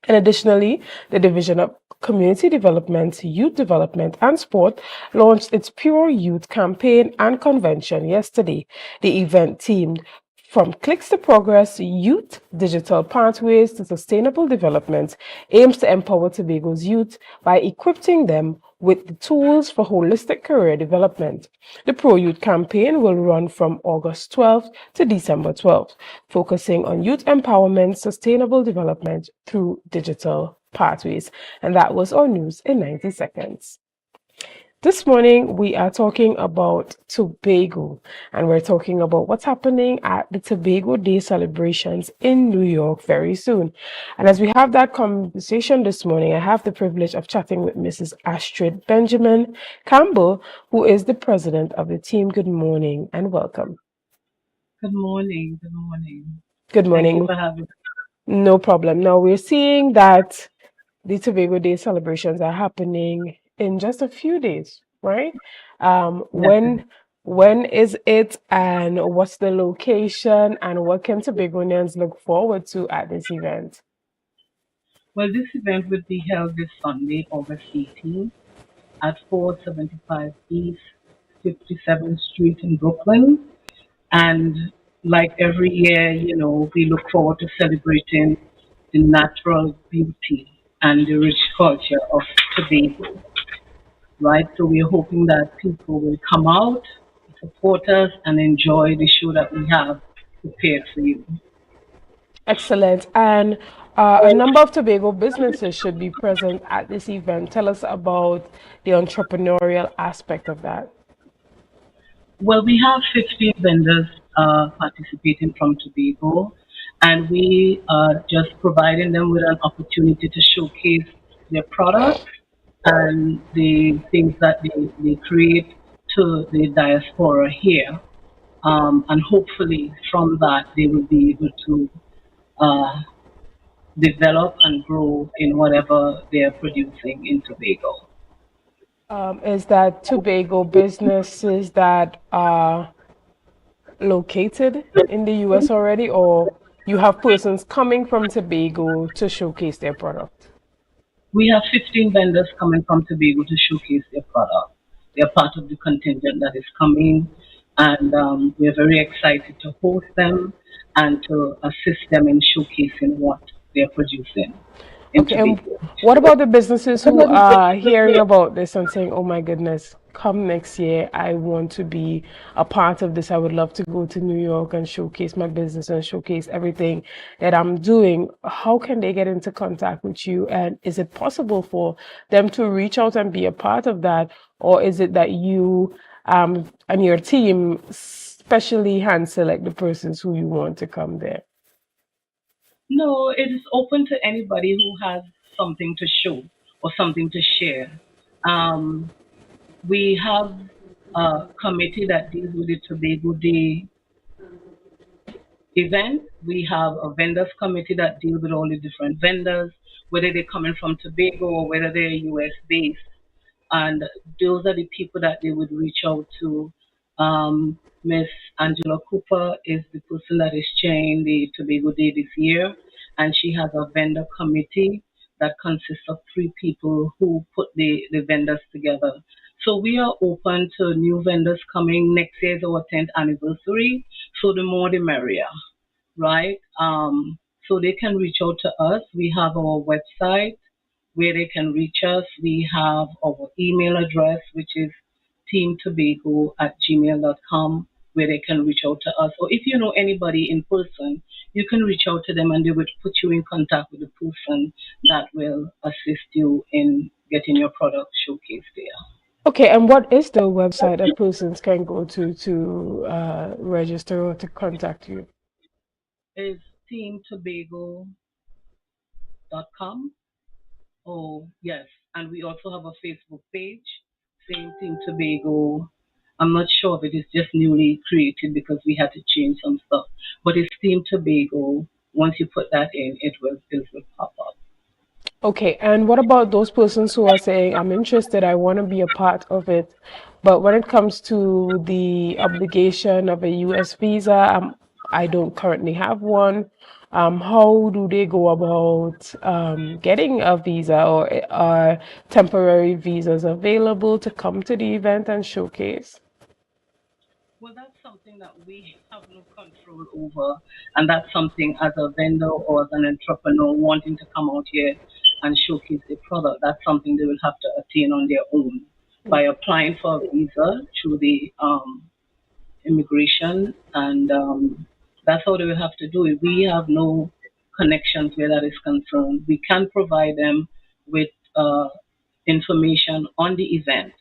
And additionally, the Division of Community Development, Youth Development and Sport launched its Pure Youth campaign and convention yesterday. The event themed From Clicks to Progress, Youth Digital Pathways to Sustainable Development aims to empower Tobago's youth by equipping them with the tools for holistic career development. The Pro Youth campaign will run from August 12th to December 12th, focusing on youth empowerment, sustainable development through digital pathways. And that was our news in 90 seconds. This morning, we are talking about Tobago, and we're talking about what's happening at the Tobago Day celebrations in New York very soon. And as we have that conversation this morning, I have the privilege of chatting with Mrs. Astrid Benjamin Campbell, who is the president of the team. Good morning and welcome. Good morning. Good morning. Good morning. Thank you for having me. No problem. Now, we're seeing that the Tobago Day celebrations are happening in just a few days, right? When is it, and what's the location, and what can Tobagoans look forward to at this event? Well, this event will be held this Sunday, August 18th at 475 East 57th Street in Brooklyn. And like every year, we look forward to celebrating the natural beauty and the rich culture of Tobago. Right, so we're hoping that people will come out, support us, and enjoy the show that we have prepared for you. Excellent. And a number of Tobago businesses should be present at this event. Tell us about the entrepreneurial aspect of that. Well, we have 15 vendors participating from Tobago, and we are just providing them with an opportunity to showcase their products and the things that they create to the diaspora here. And hopefully, from that, they will be able to uh, develop and grow in whatever they are producing in Tobago. Is that Tobago businesses that are located in the US already, or you have persons coming from Tobago to showcase their product? We have 15 vendors coming from Tobago to showcase their product. They're part of the contingent that is coming, and we're very excited to host them and to assist them in showcasing what they're producing in Okay, and Tobago. what about the businesses who are hearing about this and saying, oh my goodness, come next year, I want to be a part of this. I would love to go to New York and showcase my business and showcase everything that I'm doing. How can they get into contact with you? And is it possible for them to reach out and be a part of that? Or is it that you and your team specially hand select the persons who you want to come there? No, it is open to anybody who has something to show or something to share. Um, we have a committee that deals with the Tobago Day event. We have a vendors committee that deals with all the different vendors, whether they're coming from Tobago or whether they're US based. And those are the people that they would reach out to. Miss Angela Cooper is the person that is chairing the Tobago Day this year, and she has a vendor committee that consists of 3 people who put the vendors together. So we are open to new vendors coming. Next year is our 10th anniversary, so the more the merrier, right? So they can reach out to us. We have our website where they can reach us. We have our email address, which is teamtobago@gmail.com, where they can reach out to us. Or if you know anybody in person, you can reach out to them and they would put you in contact with the person that will assist you in getting your product showcased there. Okay, and what is the website that persons can go to register or to contact you? It's teamtobago.com. Oh, yes. And we also have a Facebook page, same Team Tobago. I'm not sure if it is just newly created because we had to change some stuff, but it's Team Tobago. Once you put that in, it will pop up. Okay, and what about those persons who are saying, I'm interested, I want to be a part of it, but when it comes to the obligation of a US visa, I don't currently have one. How do they go about getting a visa, or are temporary visas available to come to the event and showcase? Well, that's something that we have no control over, and that's something as a vendor or as an entrepreneur wanting to come out here and showcase their product. That's something they will have to attain on their own by applying for a visa through the immigration, and that's how they will have to do it. We have no connections where that is concerned. We can provide them with information on the event,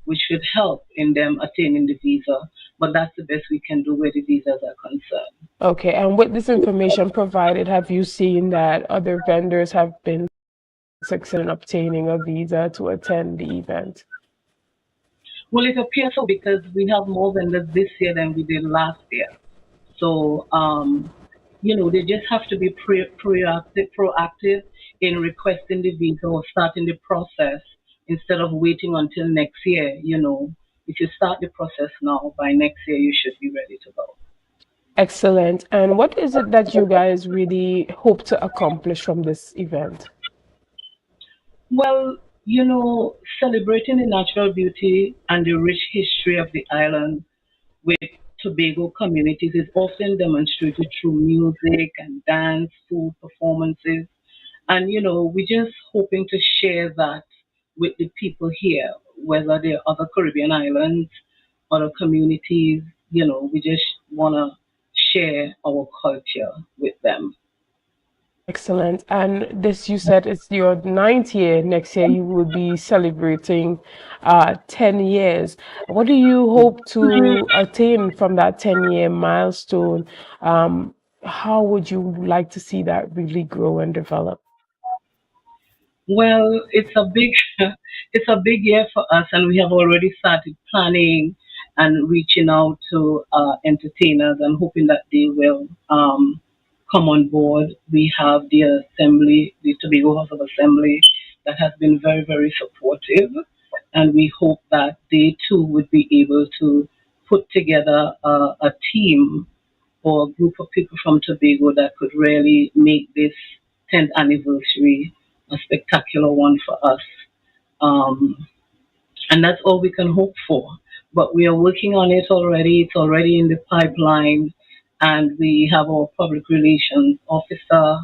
which should help in them attaining the visa, but that's the best we can do where the visas are concerned. Okay, and with this information provided, have you seen that other vendors have been successful in obtaining a visa to attend the event? Well, it appears so because we have more vendors this year than we did last year. So, they just have to be proactive in requesting the visa or starting the process instead of waiting until next year. If you start the process now, by next year, you should be ready to go. Excellent. And what is it that you guys really hope to accomplish from this event? Well, celebrating the natural beauty and the rich history of the island with Tobago communities is often demonstrated through music and dance, food performances. And, we're just hoping to share that with the people here, whether they're other Caribbean islands, other communities, we just want to share our culture with them. Excellent. And this, you said, it's your ninth year. Next year, you will be celebrating 10 years. What do you hope to attain from that 10-year milestone? How would you like to see that really grow and develop? Well, it's a big it's a big year for us, and we have already started planning and reaching out to entertainers and hoping that they will come on board. We have the assembly, the Tobago House of Assembly, that has been very, very supportive, and we hope that they too would be able to put together a team or a group of people from Tobago that could really make this 10th anniversary a spectacular one for us. Um, and that's all we can hope for. But we are working on it already. It's already in the pipeline. And we have our public relations officer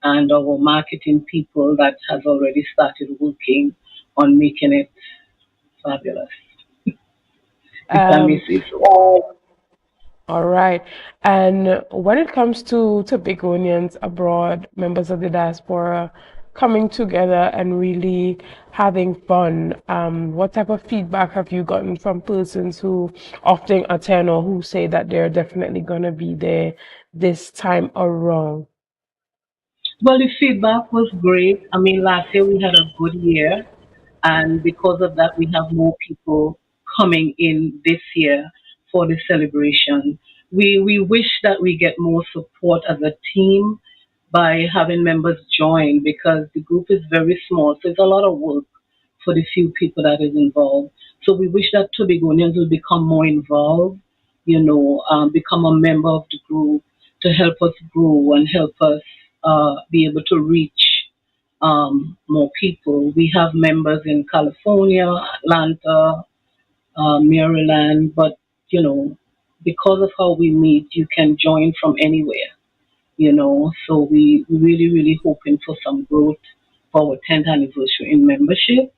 and our marketing people that has already started working on making it fabulous, if I may Um, say so. All right. And when it comes to Tobagonians abroad, members of the diaspora coming together and really having fun, what type of feedback have you gotten from persons who often attend or who say that they're definitely going to be there this time around? Well, the feedback was great. I mean, last year we had a good year, and because of that, we have more people coming in this year for the celebration. We wish that we get more support as a team by having members join because the group is very small, so it's a lot of work for the few people that is involved. So we wish that Tobagonians will become more involved, become a member of the group to help us grow and help us be able to reach more people. We have members in California, Atlanta, Maryland, but because of how we meet, you can join from anywhere. So we really, really hoping for some growth for our 10th anniversary in membership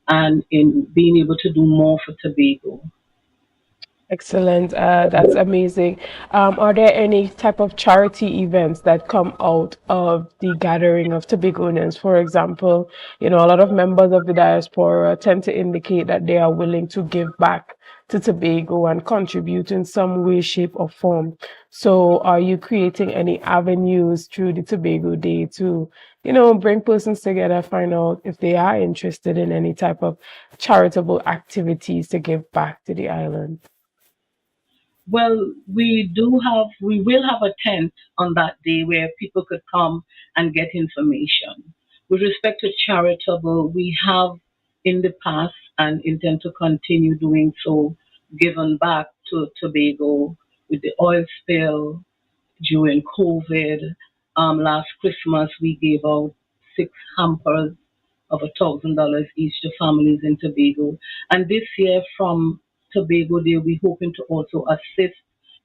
and in being able to do more for Tobago. Excellent. That's amazing. Are there any type of charity events that come out of the gathering of Tobagonians? For example, a lot of members of the diaspora tend to indicate that they are willing to give back to Tobago and contribute in some way, shape, or form. So, are you creating any avenues through the Tobago Day to, bring persons together, find out if they are interested in any type of charitable activities to give back to the island? Well, we will have a tent on that day where people could come and get information. With respect to charitable, we have in the past and intend to continue doing so, given back to Tobago with the oil spill during COVID. Last Christmas, we gave out 6 hampers of $1,000 each to families in Tobago. And this year, from Tobago Day, we're hoping to also assist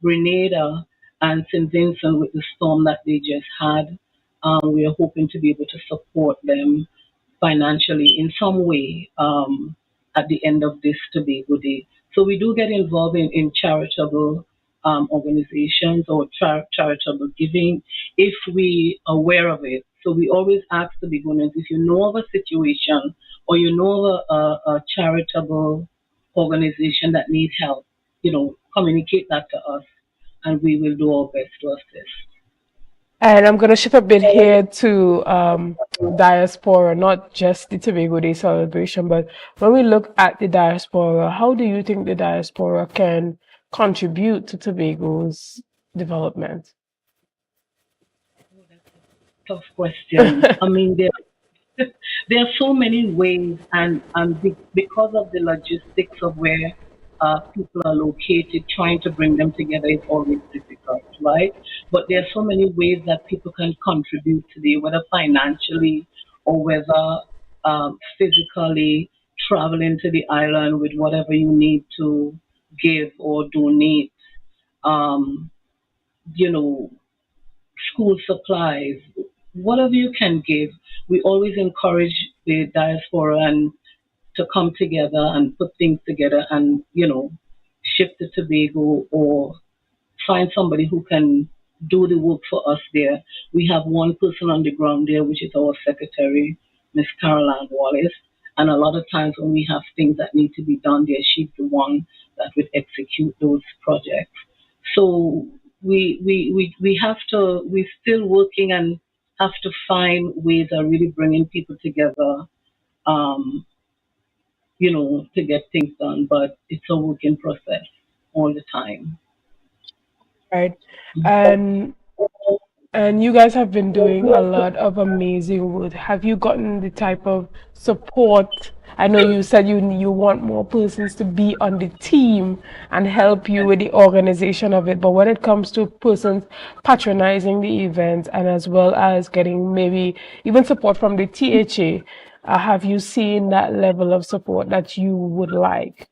Grenada and St. Vincent with the storm that they just had. We are hoping to be able to support them financially in some way at the end of this Tobago Day. So we do get involved in charitable organizations or charitable giving if we are aware of it. So we always ask the Begonians if you know of a situation or you know of a charitable organization that needs help, communicate that to us and we will do our best to assist. And I'm going to shift a bit here to diaspora, not just the Tobago Day celebration, but when we look at the diaspora, how do you think the diaspora can contribute to Tobago's development? Tough question. I mean, there are so many ways, and because of the logistics of where people are located, trying to bring them together is always difficult, right? But there are so many ways that people can contribute today, whether financially or whether physically traveling to the island with whatever you need to give or donate. Um, you know, School supplies, whatever you can give. We always encourage the diaspora and to come together and put things together and, ship to Tobago or find somebody who can do the work for us there. We have one person on the ground there, which is our secretary, Miss Caroline Wallace. And a lot of times when we have things that need to be done there, she's the one that would execute those projects. So we have to, we're still working and have to find ways of really bringing people together, to get things done. But it's a working process all the time. Right. And you guys have been doing a lot of amazing work. Have you gotten the type of support? I know you said you want more persons to be on the team and help you with the organization of it. But when it comes to persons patronizing the event and as well as getting maybe even support from the THA, have you seen that level of support that you would like?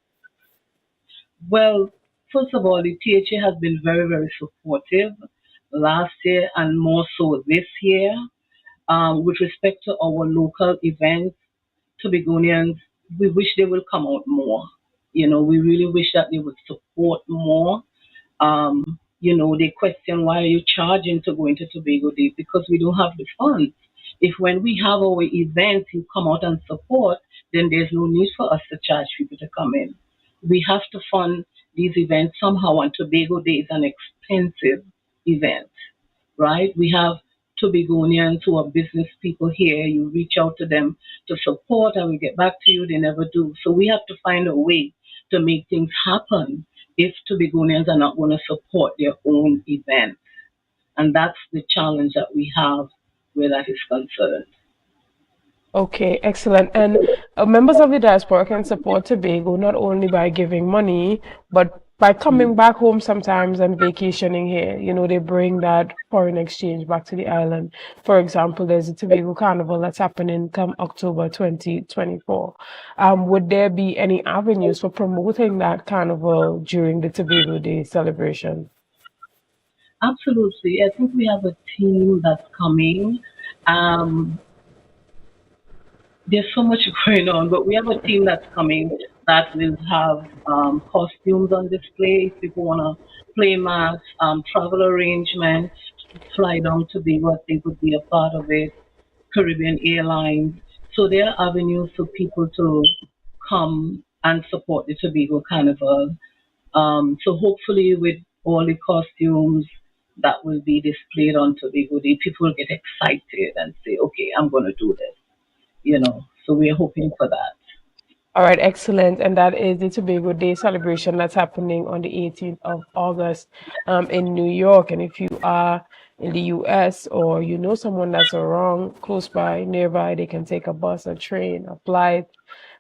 Well, first of all, the THA has been very, very supportive last year and more so this year. With respect to our local events, Tobagonians, we wish they will come out more. We really wish that they would support more. They question why are you charging to go into Tobago Day? Because we don't have the funds. If when we have our events, you come out and support, then there's no need for us to charge people to come in. We have to fund these events somehow, and Tobago Day is an expensive event, right? We have Tobagonians who are business people here. You reach out to them to support and we get back to you. They never do. So we have to find a way to make things happen if Tobagonians are not going to support their own event. And that's the challenge that we have where that is concerned. Okay, excellent. And members of the diaspora can support Tobago not only by giving money, but by coming back home sometimes and vacationing here. They bring that foreign exchange back to the island. For example, there's a Tobago Carnival that's happening come October 2024. Would there be any avenues for promoting that carnival during the Tobago Day celebration? Absolutely. I think we have a team that's coming. There's so much going on, but we have a team that's coming that will have costumes on display. If people want to play masks, travel arrangements, fly down to Tobago, I think would be a part of it. Caribbean Airlines. So there are avenues for people to come and support the Tobago Carnival. So hopefully with all the costumes that will be displayed on Tobago Day, people will get excited and say, okay, I'm going to do this. So we're hoping for that. All right, excellent. And that is the Tobago Day celebration that's happening on the 18th of August in New York. And if you are in the US or you know someone that's around, close by, nearby, they can take a bus, a train, a flight,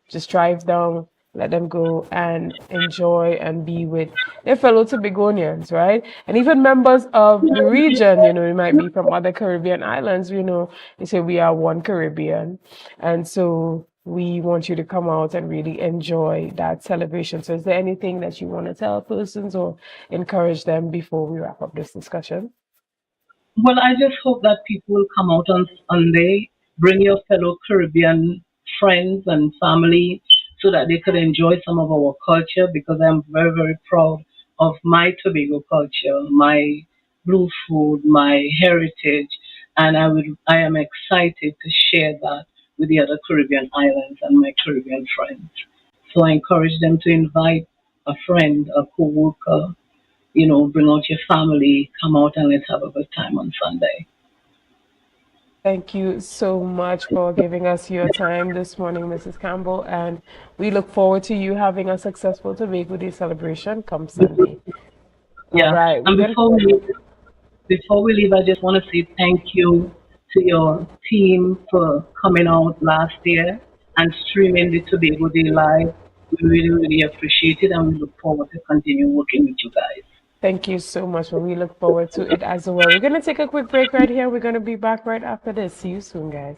just drive down, let them go and enjoy and be with their fellow Tobagonians, right? And even members of the region, it might be from other Caribbean islands, they say we are one Caribbean. And so we want you to come out and really enjoy that celebration. So is there anything that you want to tell persons or encourage them before we wrap up this discussion? Well, I just hope that people will come out on Sunday, bring your fellow Caribbean friends and family so that they could enjoy some of our culture, because I'm very, very proud of my Tobago culture, my blue food, my heritage, and I am excited to share that with the other Caribbean islands and my Caribbean friends. So I encourage them to invite a friend, a co-worker, bring out your family, come out and let's have a good time on Sunday. Thank you so much for giving us your time this morning, Mrs. Campbell, and we look forward to you having a successful Tobago Day celebration come Sunday. Yeah. All right. And before we leave, I just want to say thank you to your team for coming out last year and streaming the Tobago Day live. We really, really appreciate it, and we look forward to continue working with you guys. Thank you so much. We look forward to it as well. We're going to take a quick break right here. We're going to be back right after this. See you soon, guys.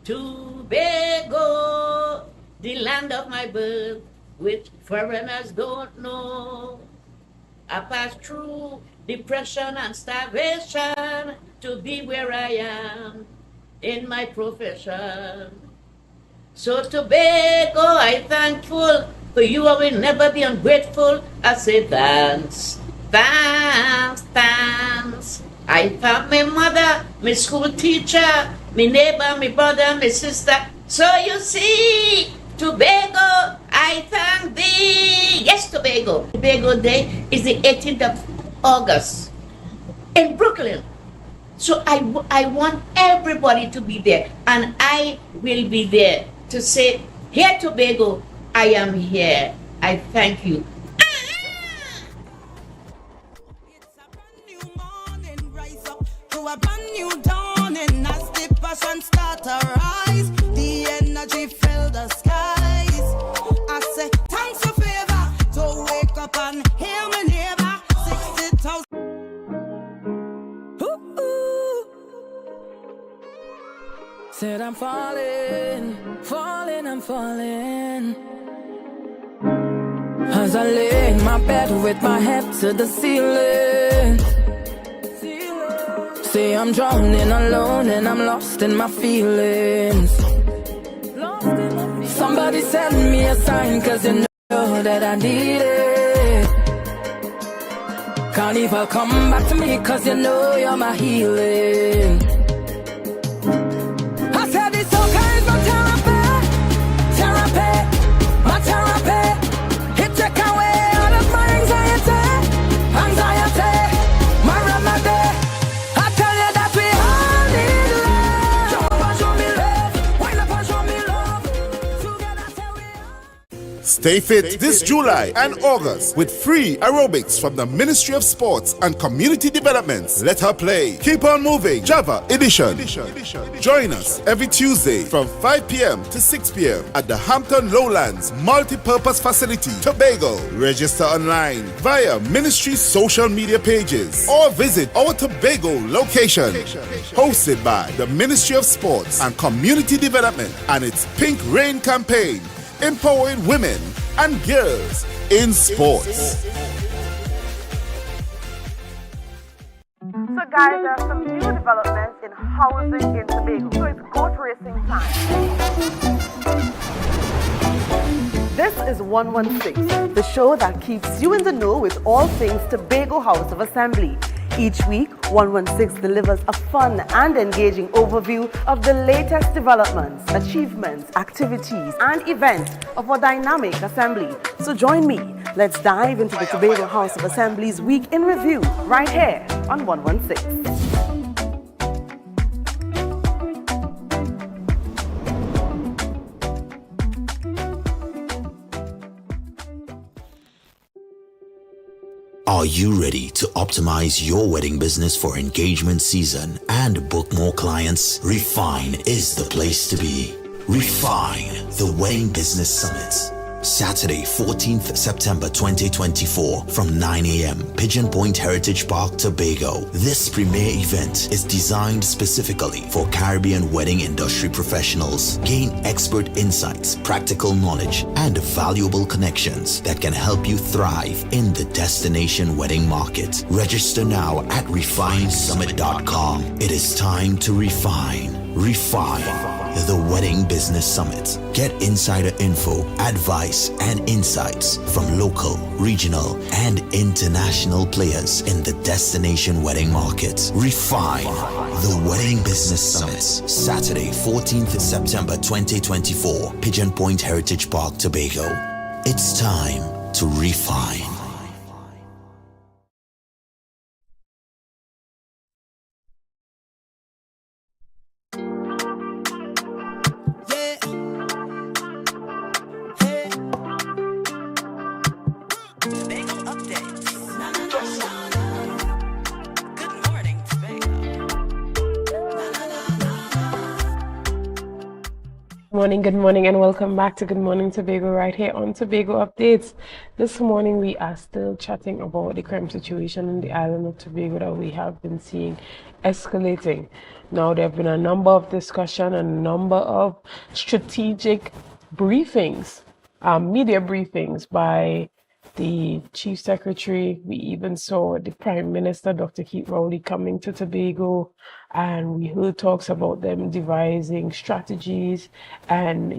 Tobago, the land of my birth, which foreigners don't know. I passed through depression and starvation to be where I am in my profession. So Tobago, I thankful for you. I will never be ungrateful. I say thanks Thanks, thanks. I thank my mother, my school teacher, my neighbor, my brother, my sister. So you see, Tobago, I thank thee. Yes, Tobago. Tobago Day is the 18th of August in Brooklyn. So I want everybody to be there, and I will be there to say, here Tobago, I am here. I thank you. To a brand new dawning as the passion start to rise, the energy fill the skies. I say thanks for favor to wake up and hear me neighbor. 60,000. Said I'm falling, falling, I'm falling. As I lay in my bed with my head to the ceiling. Say I'm drowning alone and I'm lost in my feelings. Somebody send me a sign, cause you know that I need it. Carnival, come back to me, cause you know you're my healing. I said this soca is my therapy, therapy, my therapy. It take away all of my anxiety, anxiety, my remedy. Stay fit this July and August with free aerobics from the Ministry of Sports and Community Development. Let her play. Keep on moving. Java Edition. Join us every Tuesday from 5 p.m. to 6 p.m. at the Hampton Lowlands Multi-Purpose Facility, Tobago. Register online via Ministry social media pages or visit our Tobago location. Hosted by the Ministry of Sports and Community Development and its Pink Rain campaign, empowering women and girls in sports. So guys, there are some new developments in housing in Tobago. So it's goat racing time. This is 116, the show that keeps you in the know with all things Tobago House of Assembly. Each week, 116 delivers a fun and engaging overview of the latest developments, achievements, activities, and events of our dynamic assembly. So join me. Let's dive into the Tobago House of Assembly's Week in Review right here on 116. Are you ready to optimize your wedding business for engagement season and book more clients? Refine is the place to be. Refine, the Wedding Business Summit. Saturday, 14th September 2024 from 9 a.m. Pigeon Point Heritage Park, Tobago. This premier event is designed specifically for Caribbean wedding industry professionals. Gain expert insights, practical knowledge, and valuable connections that can help you thrive in the destination wedding market. Register now at refinesummit.com. It is time to refine. Refine, the Wedding Business Summit. Get insider info, advice, and insights from local, regional, and international players in the destination wedding market. Refine, the Wedding Business Summit. Saturday, 14th September 2024, Pigeon Point Heritage Park, Tobago. It's time to refine. Good morning, and welcome back to Good Morning Tobago right here on Tobago Updates. This morning we are still chatting about the crime situation in the island of Tobago that we have been seeing escalating. Now there have been a number of discussion and a number of strategic briefings, media briefings by the Chief Secretary. We even saw the Prime Minister, Dr. Keith Rowley, coming to Tobago and we heard talks about them devising strategies and,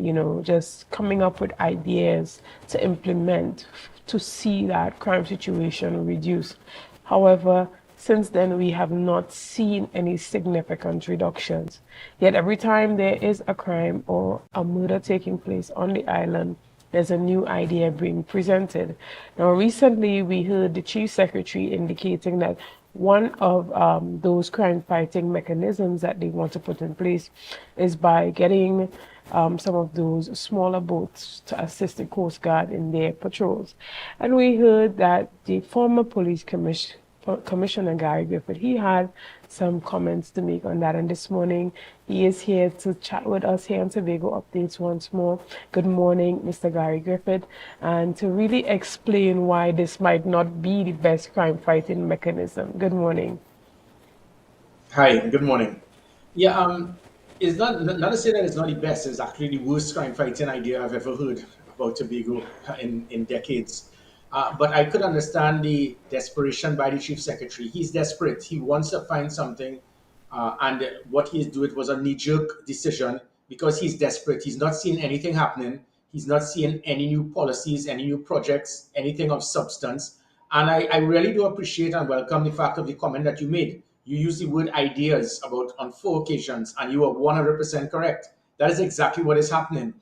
just coming up with ideas to implement to see that crime situation reduce. However, since then, we have not seen any significant reductions. Yet every time there is a crime or a murder taking place on the island, there's a new idea being presented. Now, recently we heard the Chief Secretary indicating that one of those crime-fighting mechanisms that they want to put in place is by getting some of those smaller boats to assist the Coast Guard in their patrols. And we heard that the former police Commissioner Gary Griffith, he had some comments to make on that. And this morning, he is here to chat with us here on Tobago Updates once more. Good morning, Mr. Gary Griffith, and to really explain why this might not be the best crime-fighting mechanism. Good morning. Hi, good morning. Yeah, it's not to say that it's not the best. It's actually the worst crime-fighting idea I've ever heard about Tobago in decades. But I could understand the desperation by the Chief Secretary. He's desperate. He wants to find something, and what he's doing was a knee-jerk decision because he's desperate. He's not seeing anything happening. He's not seeing any new policies, any new projects, anything of substance. And I really do appreciate and welcome the fact of the comment that you made. You used the word ideas about on 4 occasions, and you are 100% correct. That is exactly what is happening.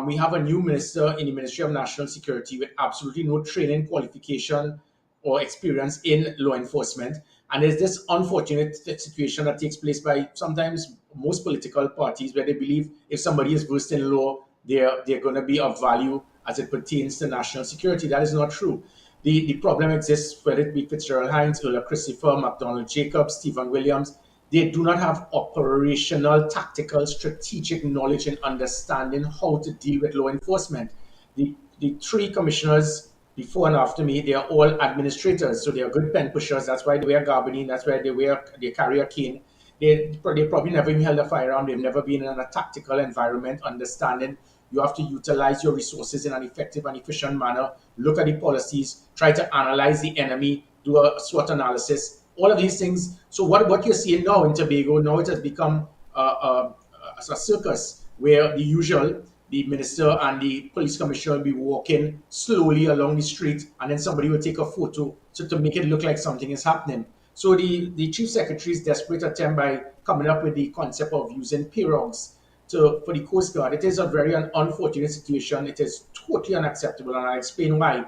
We have a new minister in the Ministry of National Security with absolutely no training, qualification, or experience in law enforcement. And there's this unfortunate situation that takes place by sometimes most political parties where they believe if somebody is versed in law, they're going to be of value as it pertains to national security. That is not true. The problem exists, whether it be Fitzgerald Hines, Earl Christopher, McDonald Jacobs, Stephen Williams. They do not have operational, tactical, strategic knowledge and understanding how to deal with law enforcement. The 3 commissioners before and after me, they are all administrators, so they are good pen pushers. That's why they wear gabardine. That's why they carry a cane. They probably never even held a firearm. They've never been in a tactical environment, understanding you have to utilize your resources in an effective and efficient manner, look at the policies, try to analyze the enemy, do a SWOT analysis, all of these things. So what you're seeing now in Tobago, now it has become a circus where the minister and the police commissioner will be walking slowly along the street, and then somebody will take a photo to make it look like something is happening. So the Chief Secretary's desperate attempt by coming up with the concept of using pirogues for the Coast Guard, it is a very unfortunate situation. It is totally unacceptable, and I'll explain why.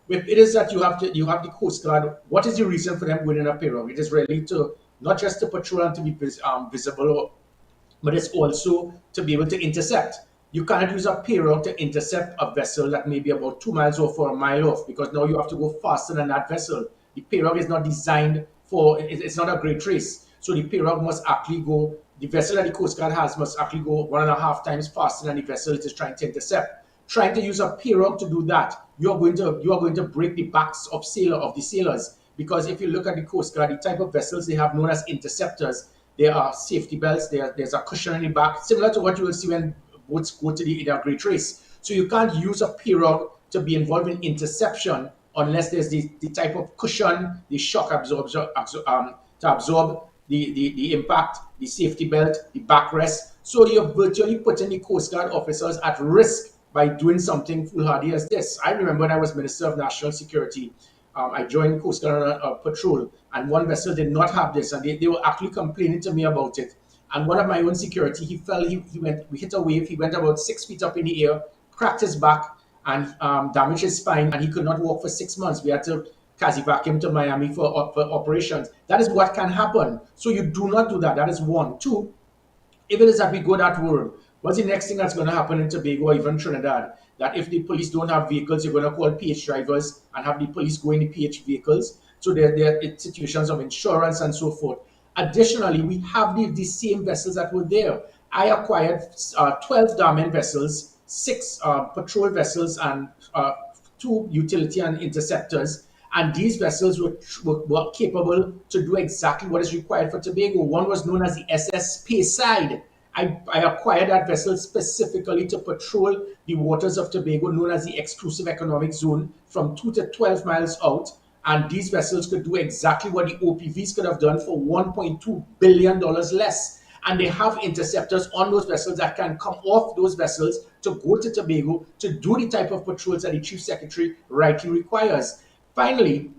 It is that you have the Coast Guard. What is the reason for them going in a pirogue? It is really to not just to patrol and to be visible, but it's also to be able to intercept. You cannot use a pirogue to intercept a vessel that may be about 2 miles off or a mile off, because now you have to go faster than that vessel. The pirogue is not designed for, it's not a great race. So the pirogue must actually go, the vessel that the Coast Guard has must actually go 1.5 times faster than the vessel it is trying to intercept. Trying to use a pirogue to do that, you are going to break the backs of the sailors. Because if you look at the Coast Guard, the type of vessels they have known as interceptors, there are safety belts, there's a cushion in the back, similar to what you will see when boats go to the Great Race. So you can't use a pirogue to be involved in interception unless there's the type of cushion, the shock absorber to absorb the impact, the safety belt, the backrest. So you're virtually putting the Coast Guard officers at risk by doing something foolhardy as this. I remember when I was Minister of National Security, I joined Coast Guard on a patrol, and one vessel did not have this, and they were actually complaining to me about it. And one of my own security, he fell, we hit a wave, he went about 6 feet up in the air, cracked his back, and damaged his spine, and he could not walk for 6 months. We had to CASEVAC him to Miami for operations. That is what can happen. So you do not do that. That is one. 2, if it is that we go that road, what's the next thing that's going to happen in Tobago or even Trinidad? That if the police don't have vehicles, you're going to call PH drivers and have the police go in the PH vehicles. So there are situations of insurance and so forth. Additionally, we have the same vessels that were there. I acquired 12 Damen vessels, 6 patrol vessels, and 2 utility and interceptors. And these vessels were capable to do exactly what is required for Tobago. One was known as the SS Fireside. I acquired that vessel specifically to patrol the waters of Tobago, known as the Exclusive Economic Zone, from 2 to 12 miles out. And these vessels could do exactly what the OPVs could have done for $1.2 billion less. And they have interceptors on those vessels that can come off those vessels to go to Tobago to do the type of patrols that the Chief Secretary rightly requires. Finally,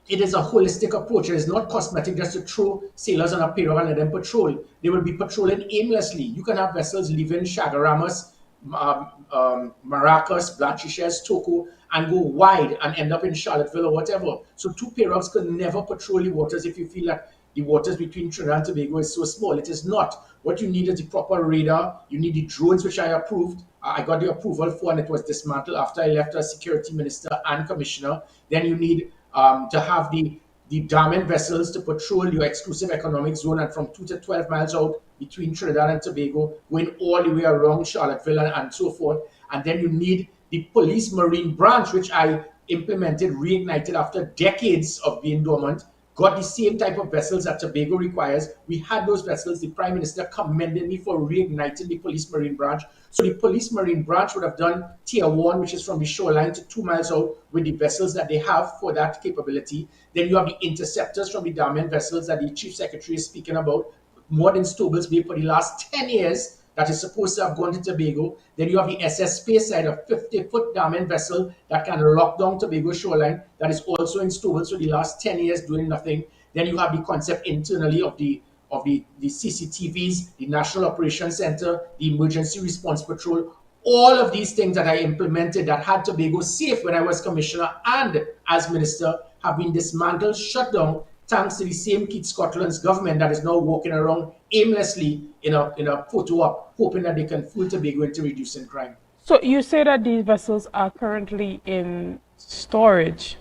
it is a holistic approach. It is not cosmetic just to throw sailors on a pirogue and let them patrol. They will be patrolling aimlessly. You can have vessels leaving Chagaramas, Maracas, Blanchishes, Toco, and go wide and end up in Charlottesville or whatever. So two pirogues could never patrol the waters if you feel that the waters between Trinidad and Tobago is so small. It is not. What you need is the proper radar. You need the drones, which I approved. I got the approval for, and it was dismantled after I left as security minister and commissioner. Then you need to have the damming vessels to patrol your exclusive economic zone and from 2 to 12 miles out between Trinidad and Tobago, going all the way around Charlottesville and so forth. And then you need the police marine branch, which I implemented, reignited after decades of being dormant, got the same type of vessels that Tobago requires. We had those vessels. The Prime Minister commended me for reigniting the police marine branch. So the police marine branch would have done tier 1, which is from the shoreline to 2 miles out with the vessels that they have for that capability. Then you have the interceptors from the damming vessels that the Chief Secretary is speaking about, more than Stobels Bay for the last 10 years, that is supposed to have gone to Tobago. Then you have the SS Speyside, a 50-foot damming vessel that can lock down Tobago shoreline, that is also in Stobels for the last 10 years doing nothing. Then you have the concept internally of the CCTVs, the National Operations Center, the Emergency Response Patrol. All of these things that I implemented that had Tobago safe when I was commissioner and as minister have been dismantled, shut down, thanks to the same Keith Scotland's government that is now walking around aimlessly in a photo op, hoping that they can fool Tobago into reducing crime. So you say that these vessels are currently in storage?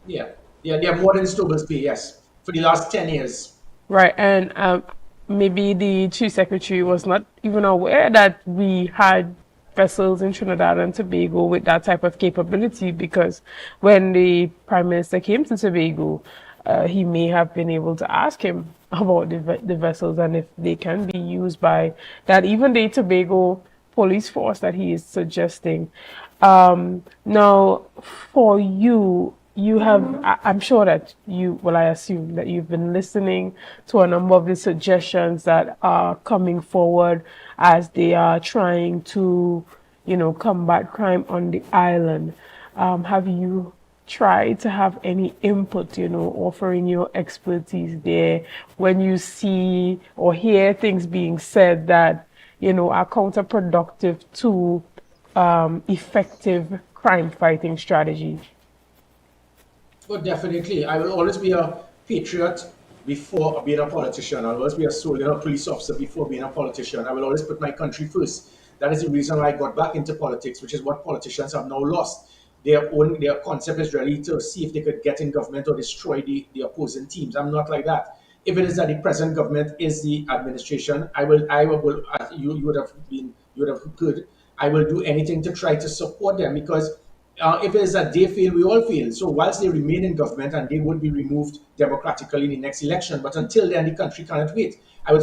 Yeah, they are more than Stobels Bay, yes, for the last 10 years. Right, and maybe the Chief Secretary was not even aware that we had vessels in Trinidad and Tobago with that type of capability, because when the Prime Minister came to Tobago, he may have been able to ask him about the vessels and if they can be used by that, even the Tobago police force that he is suggesting. Now, for you have, I'm sure that I assume that you've been listening to a number of the suggestions that are coming forward as they are trying to, combat crime on the island. Have you tried to have any input, offering your expertise there when you see or hear things being said that, are counterproductive to effective crime fighting strategies? Well, definitely. I will always be a patriot before being a politician. I'll always be a soldier, a police officer before being a politician. I will always put my country first. That is the reason why I got back into politics, which is what politicians have now lost. Their concept is really to see if they could get in government or destroy the opposing teams. I'm not like that. If it is that the present government is the administration, you would have heard, I will do anything to try to support them, because if it is that they fail, we all fail. So whilst they remain in government, and they would be removed democratically in the next election, but until then, the country cannot wait. I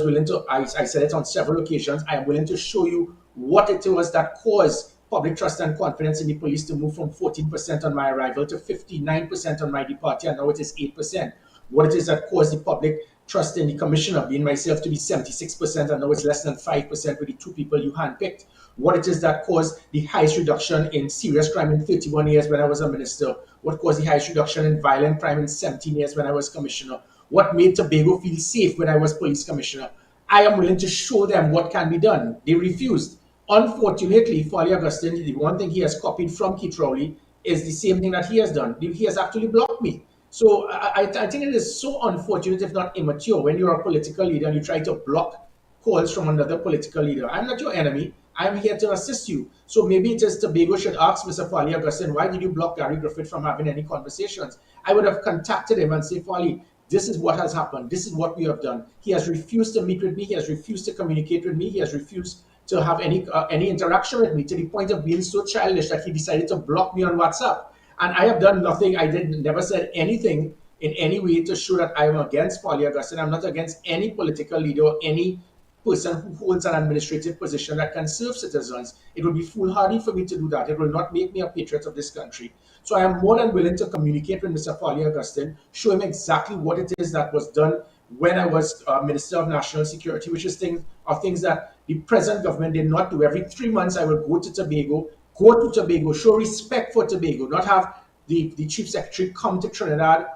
said it on several occasions, I am willing to show you what it was that caused public trust and confidence in the police to move from 14% on my arrival to 59% on my departure, and now it is 8%. What it is that caused the public trust in the commissioner, being myself, to be 76%, and now it's less than 5% with the two people you handpicked. What it is that caused the highest reduction in serious crime in 31 years when I was a minister. What caused the highest reduction in violent crime in 17 years when I was commissioner. What made Tobago feel safe when I was police commissioner. I am willing to show them what can be done. They refused. Unfortunately, Foley Augustine, the one thing he has copied from Keith Rowley is the same thing that he has done. He has actually blocked me. So I think it is so unfortunate, if not immature, when you're a political leader and you try to block calls from another political leader. I'm not your enemy. I'm here to assist you. So maybe it is Tobago should ask Mr. Foley Augustine, why did you block Gary Griffith from having any conversations? I would have contacted him and say, Foley, this is what has happened. This is what we have done. He has refused to meet with me. He has refused to communicate with me. He has refused to have any interaction with me, to the point of being so childish that he decided to block me on WhatsApp. And I have done nothing. I never said anything in any way to show that I am against Foley Augustine. I'm not against any political leader or any person who holds an administrative position that can serve citizens. It would be foolhardy for me to do that. It will not make me a patriot of this country. So I am more than willing to communicate with Mr. Fali Augustine, show him exactly what it is that was done when I was Minister of National Security, which is things that the present government did not do. Every 3 months, I will go to Tobago, show respect for Tobago, not have the Chief Secretary come to Trinidad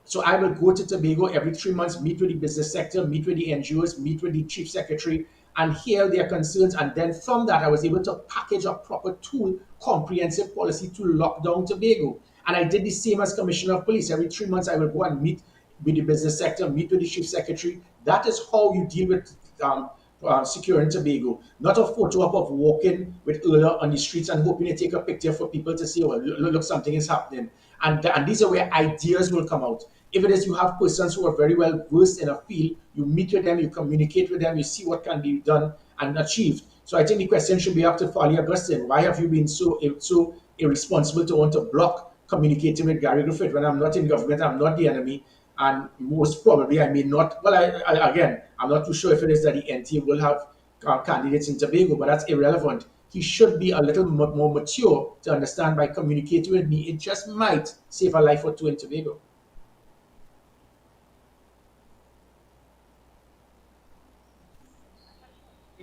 so I will go to Tobago every 3 months, meet with the business sector, meet with the NGOs, meet with the Chief Secretary, and hear their concerns. And then from that, I was able to package a proper tool, comprehensive policy to lock down Tobago. And I did the same as Commissioner of Police. Every 3 months, I will go and meet with the business sector, meet with the Chief Secretary. That is how you deal with securing Tobago. Not a photo op of walking with Erla on the streets and hoping to take a picture for people to say, oh, look, something is happening. And these are where ideas will come out. If it is you have persons who are very well versed in a field, you meet with them, you communicate with them, you see what can be done and achieved. So I think the question should be up to Fali Augustine. Why have you been so irresponsible to want to block communicating with Gary Griffith when I'm not in government, I'm not the enemy, and most probably I may not, well, again, I'm not too sure if it is that the NTA will have candidates in Tobago, but that's irrelevant. He should be a little more mature to understand by communicating with me, it just might save a life or two in Tobago.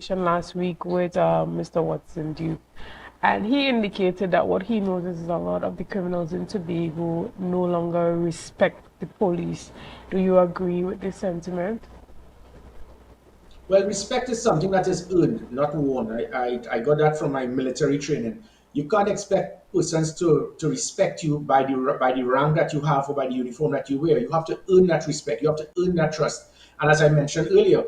Last week with Mr. Watson Duke, and he indicated that what he noticed is a lot of the criminals in Tobago no longer respect the police. Do you agree with this sentiment? Well, respect is something that is earned, not won. I got that from my military training. You can't expect persons to respect you by the rank that you have or by the uniform that you wear. You have to earn that respect. You have to earn that trust. And as I mentioned earlier,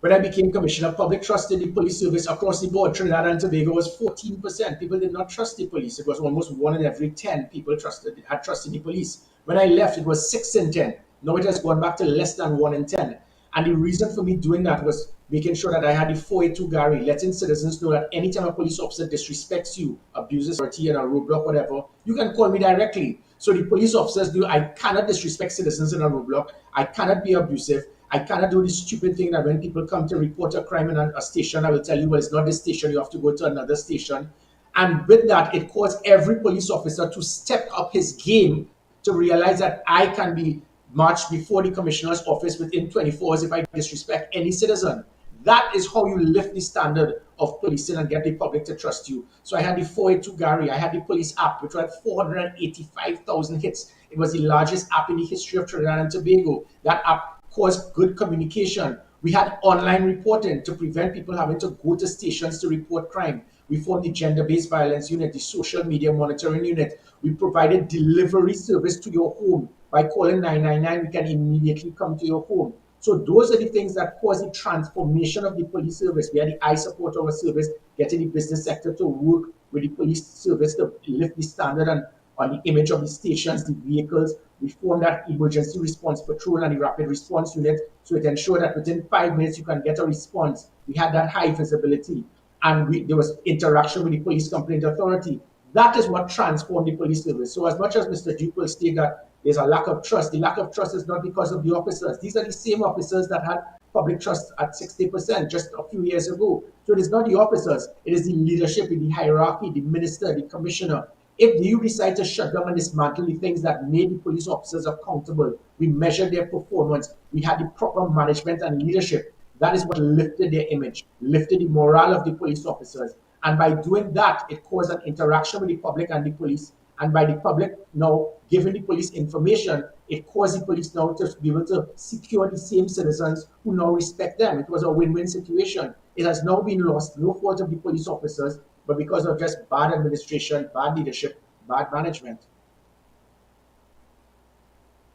when I became Commissioner, public trust in the police service across the board, Trinidad and Tobago was 14%. People did not trust the police. It was almost 1 in every 10 people had trust in the police. When I left, it was 6 in 10. Now it has gone back to less than 1 in 10. And the reason for me doing that was making sure that I had the 482 Gary, letting citizens know that anytime a police officer disrespects you, abuses authority in a roadblock, whatever, you can call me directly. So the police officers knew I cannot disrespect citizens in a roadblock. I cannot be abusive. I cannot do this stupid thing that when people come to report a crime in a station, I will tell you, well, it's not this station, you have to go to another station. And with that, it caused every police officer to step up his game to realize that I can be marched before the commissioner's office within 24 hours if I disrespect any citizen. That is how you lift the standard of policing and get the public to trust you. So I had the 482 Gary, I had the police app, which had 485,000 hits. It was the largest app in the history of Trinidad and Tobago. That app caused good communication. We had online reporting to prevent people having to go to stations to report crime. We formed the gender-based violence unit, the social media monitoring unit. We provided delivery service to your home. By calling 999, we can immediately come to your home. So those are the things that cause the transformation of the police service. We had the I support our service, getting the business sector to work with the police service to lift the standard on the image of the stations, the vehicles. We formed that emergency response patrol and the rapid response unit, so it ensured that within 5 minutes you can get a response. We had that high visibility, and there was interaction with the police complaint authority. That is what transformed the police service. So as much as Mr. Duke will state that there's a lack of trust, the lack of trust is not because of the officers. These are the same officers that had public trust at 60% just a few years ago. So it is not the officers, it is the leadership, the hierarchy, the minister, the commissioner. If you decide to shut down and dismantle the things that made the police officers accountable, we measured their performance, we had the proper management and leadership. That is what lifted their image, lifted the morale of the police officers. And by doing that, it caused an interaction with the public and the police. And by the public now giving the police information, it caused the police now to be able to secure the same citizens who now respect them. It was a win-win situation. It has now been lost, no fault of the police officers, but because of just bad administration, bad leadership, bad management.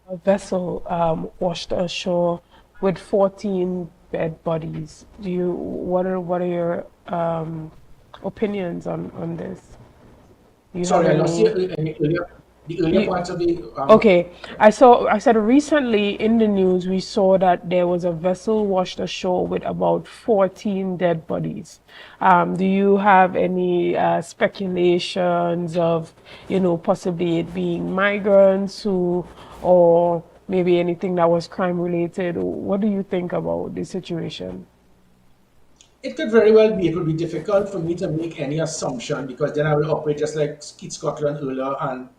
A vessel washed ashore with 14 dead bodies. What are your opinions on this? Sorry, I lost the earlier parts of the... Okay, I said recently in the news we saw that there was a vessel washed ashore with about 14 dead bodies. Do you have any speculations of, possibly it being migrants or maybe anything that was crime related? What do you think about the situation? It could very well be. It would be difficult for me to make any assumption because then I will operate just like Keith Scotland, Euler, and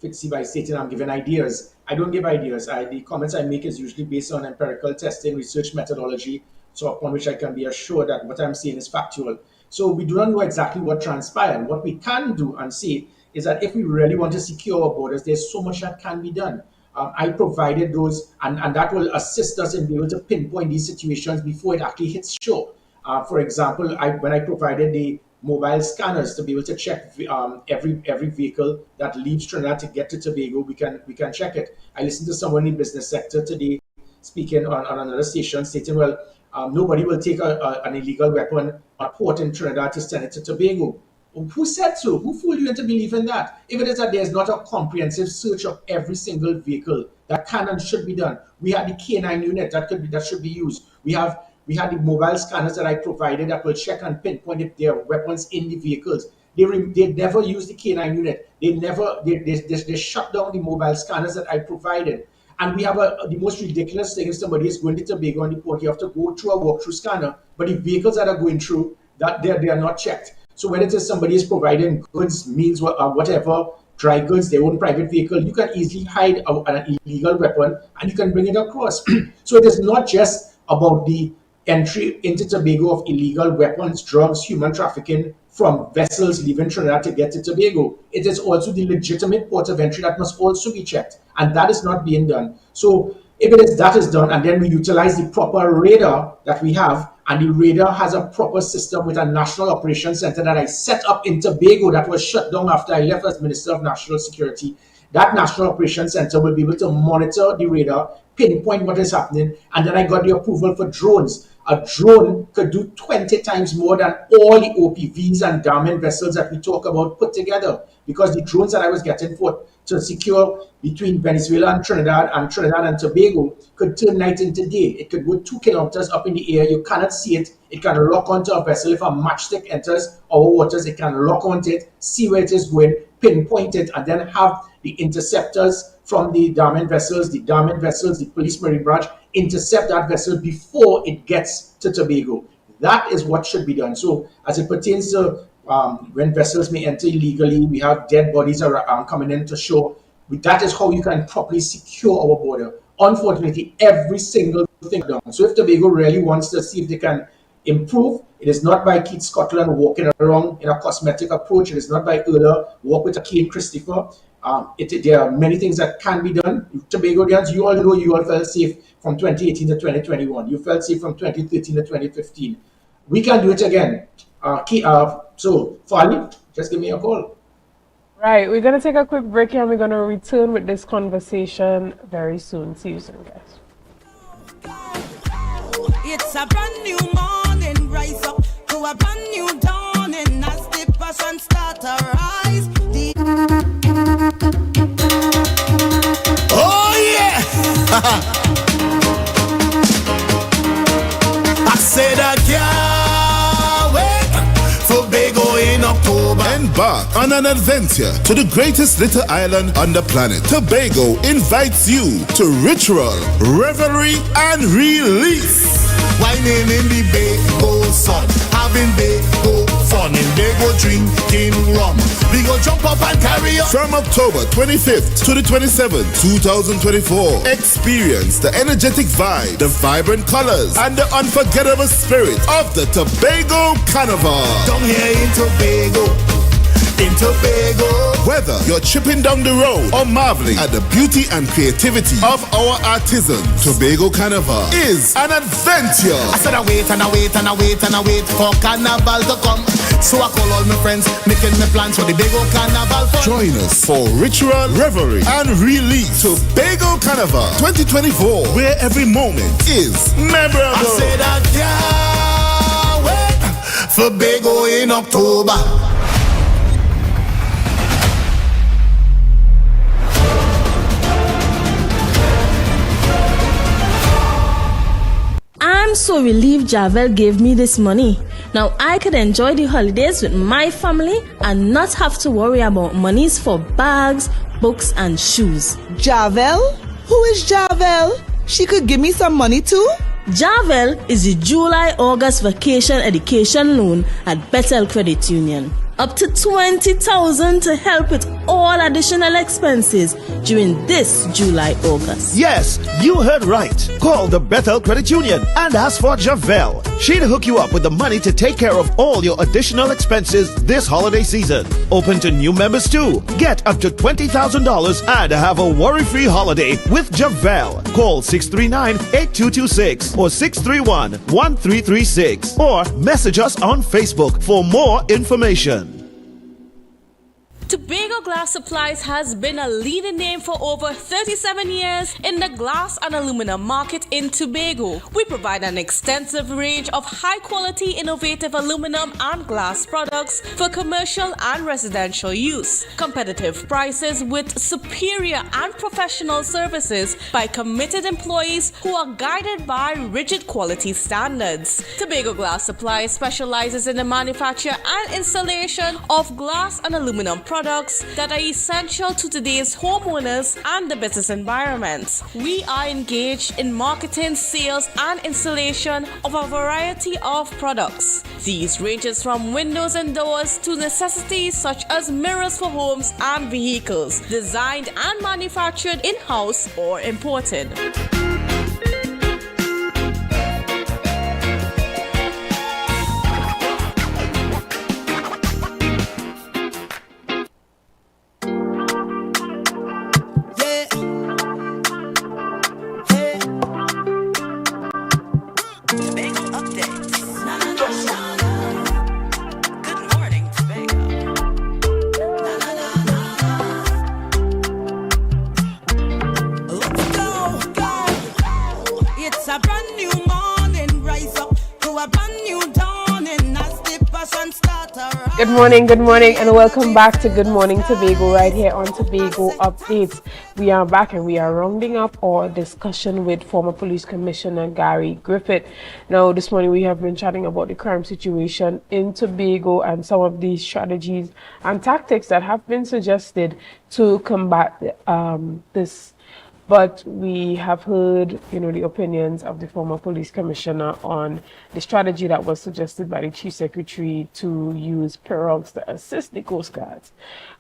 Fitzy by stating I'm giving ideas. I don't give ideas. The comments I make is usually based on empirical testing, research methodology, so upon which I can be assured that what I'm saying is factual. So we do not know exactly what transpired. What we can do and say is that if we really want to secure our borders, there's so much that can be done. I provided those, and that will assist us in being able to pinpoint these situations before it actually hits shore. For example, when I provided the mobile scanners to be able to check every vehicle that leaves Trinidad to get to Tobago, we can check it. I listened to someone in the business sector today speaking on another station stating, well, nobody will take an illegal weapon or port in Trinidad to send it to Tobago. Who said so? Who fooled you into believing that? If it is that there's not a comprehensive search of every single vehicle that can and should be done, we had the K9 unit that should be used. We had the mobile scanners that I provided that will check and pinpoint if there are weapons in the vehicles. They never used the K9 unit. They shut down the mobile scanners that I provided. And we have the most ridiculous thing: if somebody is going to Tobago on the port, you have to go through a walk-through scanner. But the vehicles that are going through, that they are not checked. So when it is somebody is providing goods, meals, whatever, dry goods, their own private vehicle, you can easily hide an illegal weapon and you can bring it across. So it is not just about the entry into Tobago of illegal weapons, drugs, human trafficking from vessels leaving Trinidad to get to Tobago. It is also the legitimate port of entry that must also be checked, and that is not being done. So if that is done, and then we utilize the proper radar that we have, and the radar has a proper system with a national operations center that I set up in Tobago that was shut down after I left as Minister of National Security. That national operations center will be able to monitor the radar, pinpoint what is happening, and then I got the approval for drones. A drone could do 20 times more than all the OPVs and Garmin vessels that we talk about put together, because the drones that I was getting for to secure between Venezuela and Trinidad and Tobago could turn night into day. It could go 2 kilometers up in the air. You cannot see it. It can lock onto a vessel. If a matchstick enters our waters, it can lock onto it, see where it is going, pinpoint it, and then have the interceptors from the Garmin vessels, the police marine branch, intercept that vessel before it gets to Tobago. That is what should be done. So as it pertains to when vessels may enter illegally, we have dead bodies coming in to shore. That is how you can properly secure our border. Unfortunately, every single thing done. So if Tobago really wants to see if they can improve, it is not by Keith Scotland walking around in a cosmetic approach. It is not by Euler walk with a Kate Christopher. There are many things that can be done. Tobagonians, you all know you all felt safe from 2018 to 2021. You felt safe from 2013 to 2015. We can do it again. So, Fali, just give me a call. Right, we're going to take a quick break here and we're going to return with this conversation very soon. See you soon, guys. It's a brand new morning, rise up to a brand new dawning as the passion start to rise. Oh yeah! I said I can't wait for Tobago in October. Embark on an adventure to the greatest little island on the planet. Tobago invites you to ritual, revelry, and release. Whining in the Bago sun, having Bago fun, and Bago drinking rum. We go jump up and carry on. From October 25th to the 27th, 2024, experience the energetic vibe, the vibrant colors, and the unforgettable spirit of the Tobago Carnival. Down here in Tobago. Whether you're tripping down the road or marveling at the beauty and creativity of our artisans, Tobago Carnival is an adventure. I said I wait and I wait and I wait and I wait for Carnival to come. So I call all my friends, making my plans for the Tobago Carnival fun. Join us for ritual, revelry, and release. Tobago Carnival 2024, where every moment is memorable. I said I can't wait for Tobago in October. I'm so relieved Javel gave me this money. Now I could enjoy the holidays with my family and not have to worry about monies for bags, books, and shoes. Javel? Who is Javel? She could give me some money too? Javel is the July-August vacation education loan at Bethel Credit Union. Up to $20,000 to help with all additional expenses during this July-August. Yes, you heard right. Call the Bethel Credit Union and ask for Javel. She'll hook you up with the money to take care of all your additional expenses this holiday season. Open to new members too. Get up to $20,000 and have a worry-free holiday with Javel. Call 639-8226 or 631-1336 or message us on Facebook for more information. Tobago Glass Supplies has been a leading name for over 37 years in the glass and aluminum market in Tobago. We provide an extensive range of high-quality, innovative aluminum and glass products for commercial and residential use. Competitive prices with superior and professional services by committed employees who are guided by rigid quality standards. Tobago Glass Supplies specializes in the manufacture and installation of glass and aluminum products that are essential to today's homeowners and the business environment. We are engaged in marketing, sales, and installation of a variety of products. These ranges from windows and doors to necessities such as mirrors for homes and vehicles, designed and manufactured in-house or imported. Good morning, and welcome back to Good Morning Tobago right here on Tobago Updates. We are back and we are rounding up our discussion with former Police Commissioner Gary Griffith. Now, this morning we have been chatting about the crime situation in Tobago and some of these strategies and tactics that have been suggested to combat this. But we have heard, the opinions of the former police commissioner on the strategy that was suggested by the chief secretary to use pirogues to assist the Coast Guards.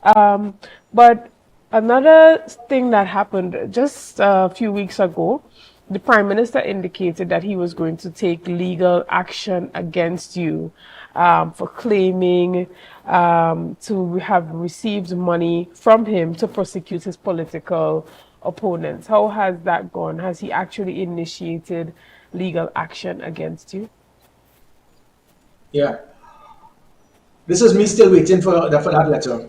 But another thing that happened just a few weeks ago, the Prime Minister indicated that he was going to take legal action against you for claiming to have received money from him to prosecute his political opponents. How has that gone? Has he actually initiated legal action against you? Yeah. This is me still waiting for that letter.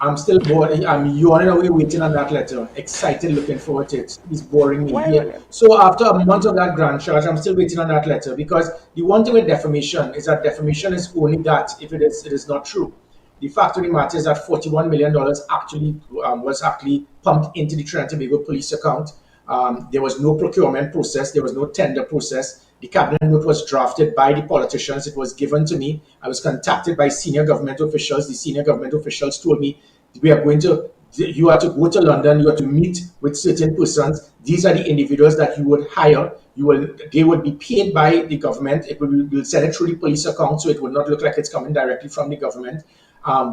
I'm still bored. I'm yawning away waiting on that letter. Excited, looking forward to it. It's boring me. Yeah. So after a month of that grand charge, I'm still waiting on that letter, because the one thing with defamation is that defamation is only that if it is not true. The fact of the matter is that $41 million actually was pumped into the Trinidad and Tobago police account. There was no procurement process. There was no tender process. The cabinet note was drafted by the politicians. It was given to me. I was contacted by senior government officials. The senior government officials told me, you are to go to London. You are to meet with certain persons. These are the individuals that you would hire. They would be paid by the government. We'll send it through the police account, so it would not look like it's coming directly from the government.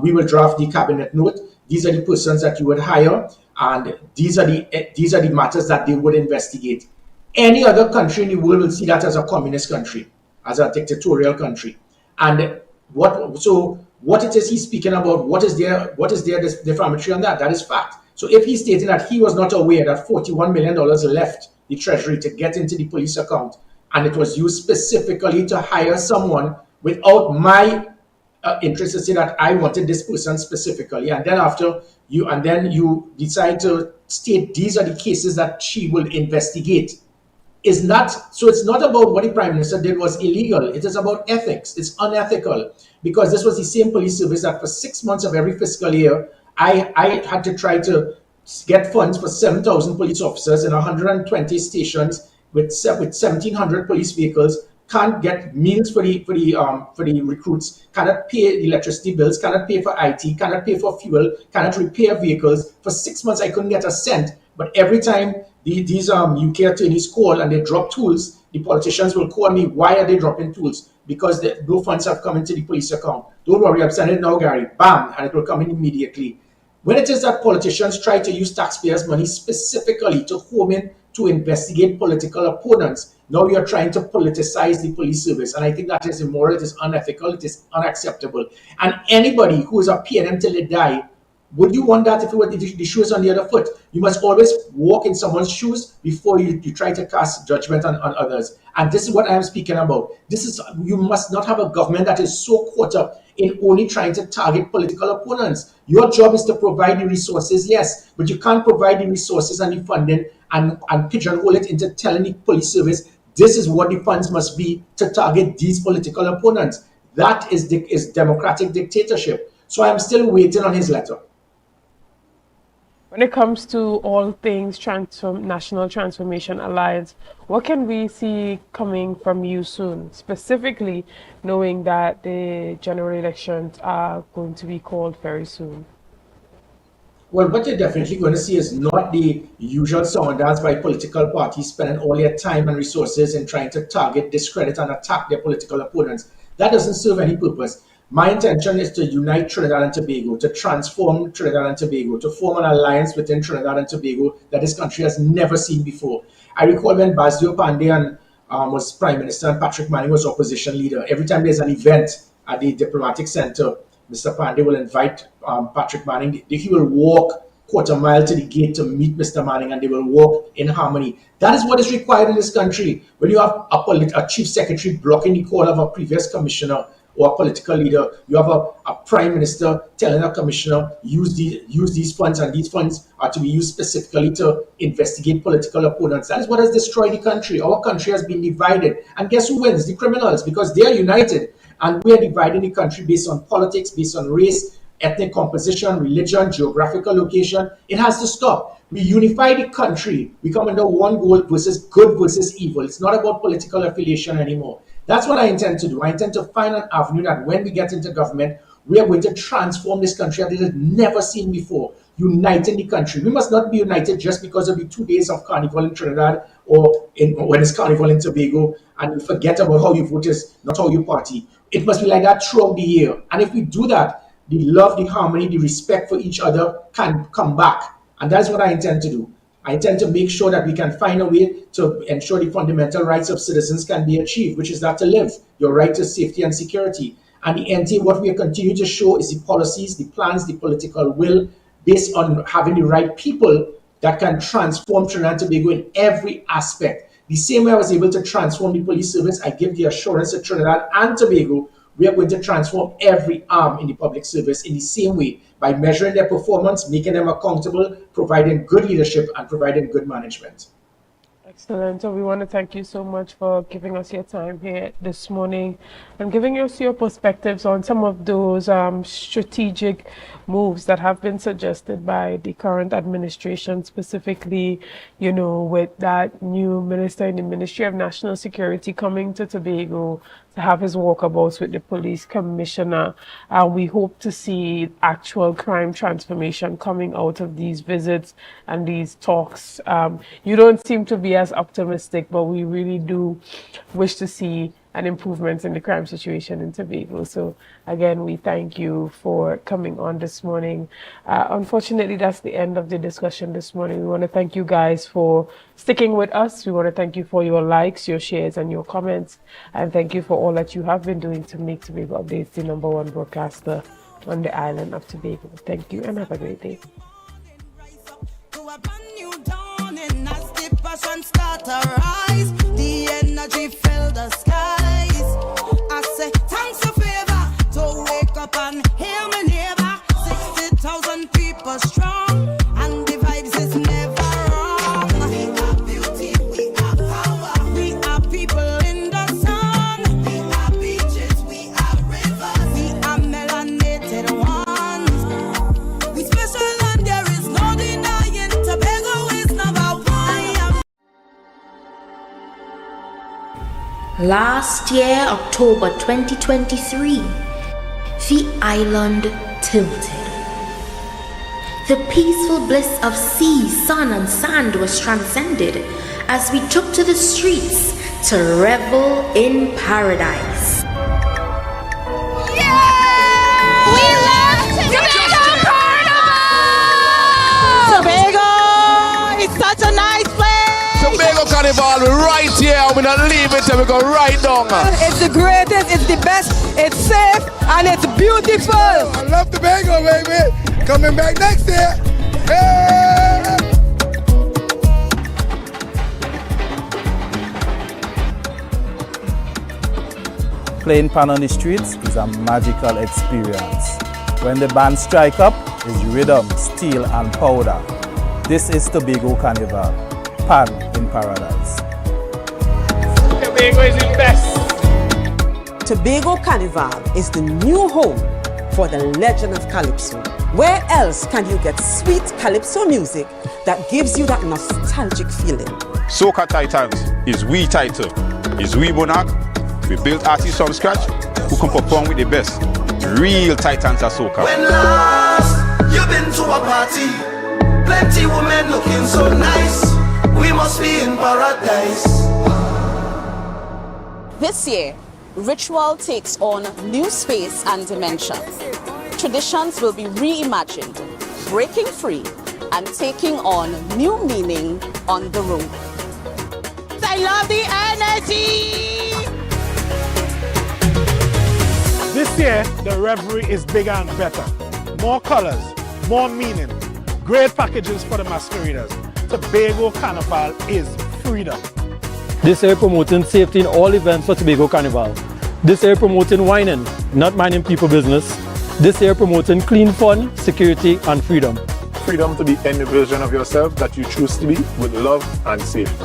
We will draft the cabinet note. These are the persons that you would hire, and these are the matters that they would investigate. Any other country in the world will see that as a communist country, as a dictatorial country. And what it is he's speaking about, what is there defamatory on that? That is fact. So if he's stating that he was not aware that $41 million left the Treasury to get into the police account, and it was used specifically to hire someone without my interest to say that I wanted this person specifically, and then you decide to state these are the cases that she will investigate. It's not about what the Prime Minister did was illegal. It is about ethics. It's unethical, because this was the same police service that for 6 months of every fiscal year, I had to try to get funds for 7,000 police officers in 120 stations with 1,700 police vehicles. Can't get meals for the recruits, cannot pay the electricity bills, cannot pay for IT, cannot pay for fuel, cannot repair vehicles. For 6 months, I couldn't get a cent. But every time these UK attorneys call and they drop tools, the politicians will call me, why are they dropping tools? Because no funds have come into the police account. Don't worry, I'm sending it now, Gary. Bam, and it will come in immediately. When it is that politicians try to use taxpayers' money specifically to home in to investigate political opponents, now you're trying to politicize the police service. And I think that is immoral, it is unethical, it is unacceptable. And anybody who is a PNM till they die, would you want that if the shoe is on the other foot? You must always walk in someone's shoes before you try to cast judgment on others. And this is what I am speaking about. You must not have a government that is so caught up in only trying to target political opponents. Your job is to provide the resources, yes, but you can't provide the resources and the funding and pigeonhole it into telling the police service, this is what the funds must be to target these political opponents. That is democratic dictatorship. So I am still waiting on his letter. When it comes to all things National Transformation Alliance, what can we see coming from you soon, specifically knowing that the general elections are going to be called very soon? Well, what you're definitely going to see is not the usual song and dance by political parties spending all their time and resources in trying to target, discredit, and attack their political opponents. That doesn't serve any purpose. My intention is to unite Trinidad and Tobago, to transform Trinidad and Tobago, to form an alliance within Trinidad and Tobago that this country has never seen before. I recall when Basdio Pandey was Prime Minister and Patrick Manning was opposition leader. Every time there's an event at the Diplomatic Center, Mr. Pandey will invite Patrick Manning. He will walk quarter mile to the gate to meet Mr. Manning, and they will walk in harmony. That is what is required in this country. When you have a chief secretary blocking the call of a previous commissioner, or a political leader, you have a prime minister telling a commissioner, use these funds, and these funds are to be used specifically to investigate political opponents. That is what has destroyed the country. Our country has been divided. And guess who wins? The criminals, because they are united. And we are dividing the country based on politics, based on race, ethnic composition, religion, geographical location. It has to stop. We unify the country. We come under one goal versus good versus evil. It's not about political affiliation anymore. That's what I intend to do. I intend to find an avenue that when we get into government, we are going to transform this country that it has never seen before, uniting the country. We must not be united just because of the 2 days of Carnival in Trinidad or when it's Carnival in Tobago, and we forget about how you vote is not how you party. It must be like that throughout the year. And if we do that, the love, the harmony, the respect for each other can come back. And that's what I intend to do. I intend to make sure that we can find a way to ensure the fundamental rights of citizens can be achieved, which is that to live, your right to safety and security. And the NT, what we continue to show is the policies, the plans, the political will, based on having the right people that can transform Trinidad and Tobago in every aspect. The same way I was able to transform the police service, I give the assurance to Trinidad and Tobago, we are going to transform every arm in the public service in the same way, by measuring their performance, making them accountable, providing good leadership, and providing good management. Excellent. So we want to thank you so much for giving us your time here this morning and giving us your perspectives on some of those strategic moves that have been suggested by the current administration, specifically, with that new minister in the Ministry of National Security coming to Tobago to have his walkabouts with the police commissioner. We hope to see actual crime transformation coming out of these visits and these talks. You don't seem to be as optimistic, but we really do wish to see an improvement in the crime situation in Tobago. So again, we thank you for coming on this morning. Unfortunately, that's the end of the discussion this morning. We want to thank you guys for sticking with us. We want to thank you for your likes, your shares, and your comments. And thank you for all that you have been doing to make Tobago Updates the #1 broadcaster on the island of Tobago. Thank you and have a great day. Passion start to rise, the energy fill the skies. I say thanks for favor to wake up and hear me neighbor. 60,000 people strong, and the vibes is never wrong. We are beauty, we are power, we are people in the sun. We are beaches, we are rivers, we are melanated ones. We special and there is no denying Tobago is number one. Last year, October 2023, the island tilted. The peaceful bliss of sea, sun, and sand was transcended as we took to the streets to revel in paradise. We love Tobago Carnival! Tobago! It's such a nice place! Tobago Carnival, we're right here. We're not leaving till we go right down. It's the greatest, it's the best, it's safe, and it's beautiful! I love Tobago, baby. Coming back next year. Hey! Playing pan on the streets is a magical experience. When the band strike up, it's rhythm, steel and powder. This is Tobago Carnival, pan in paradise. Tobago is the best. Tobago Carnival is the new home for the legend of Calypso. Where else can you get sweet Calypso music that gives you that nostalgic feeling? Soca Titans is we title, is we monarch. We built artists from scratch who can perform with the best. Real titans of soca. When last you've been to a party, plenty women looking so nice. We must be in paradise. This year, ritual takes on new space and dimension. Traditions will be reimagined, breaking free and taking on new meaning on the road. I love the energy! This year, the revelry is bigger and better. More colors, more meaning, great packages for the masqueraders. Tobago Carnival is freedom. This year promoting safety in all events for Tobago Carnival. This year promoting whining, not minding people business. This year promoting clean fun, security and freedom. Freedom to be any version of yourself that you choose to be with love and safety.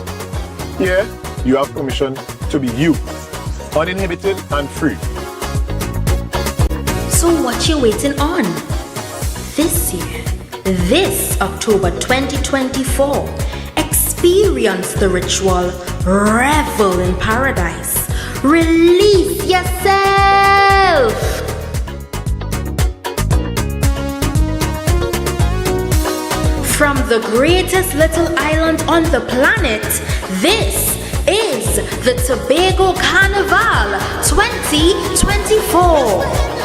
Here, you have permission to be you, uninhibited and free. So what you waiting on? This year, this October 2024, experience the ritual, revel in paradise, release yourself. From the greatest little island on the planet, this is the Tobago Carnival 2024.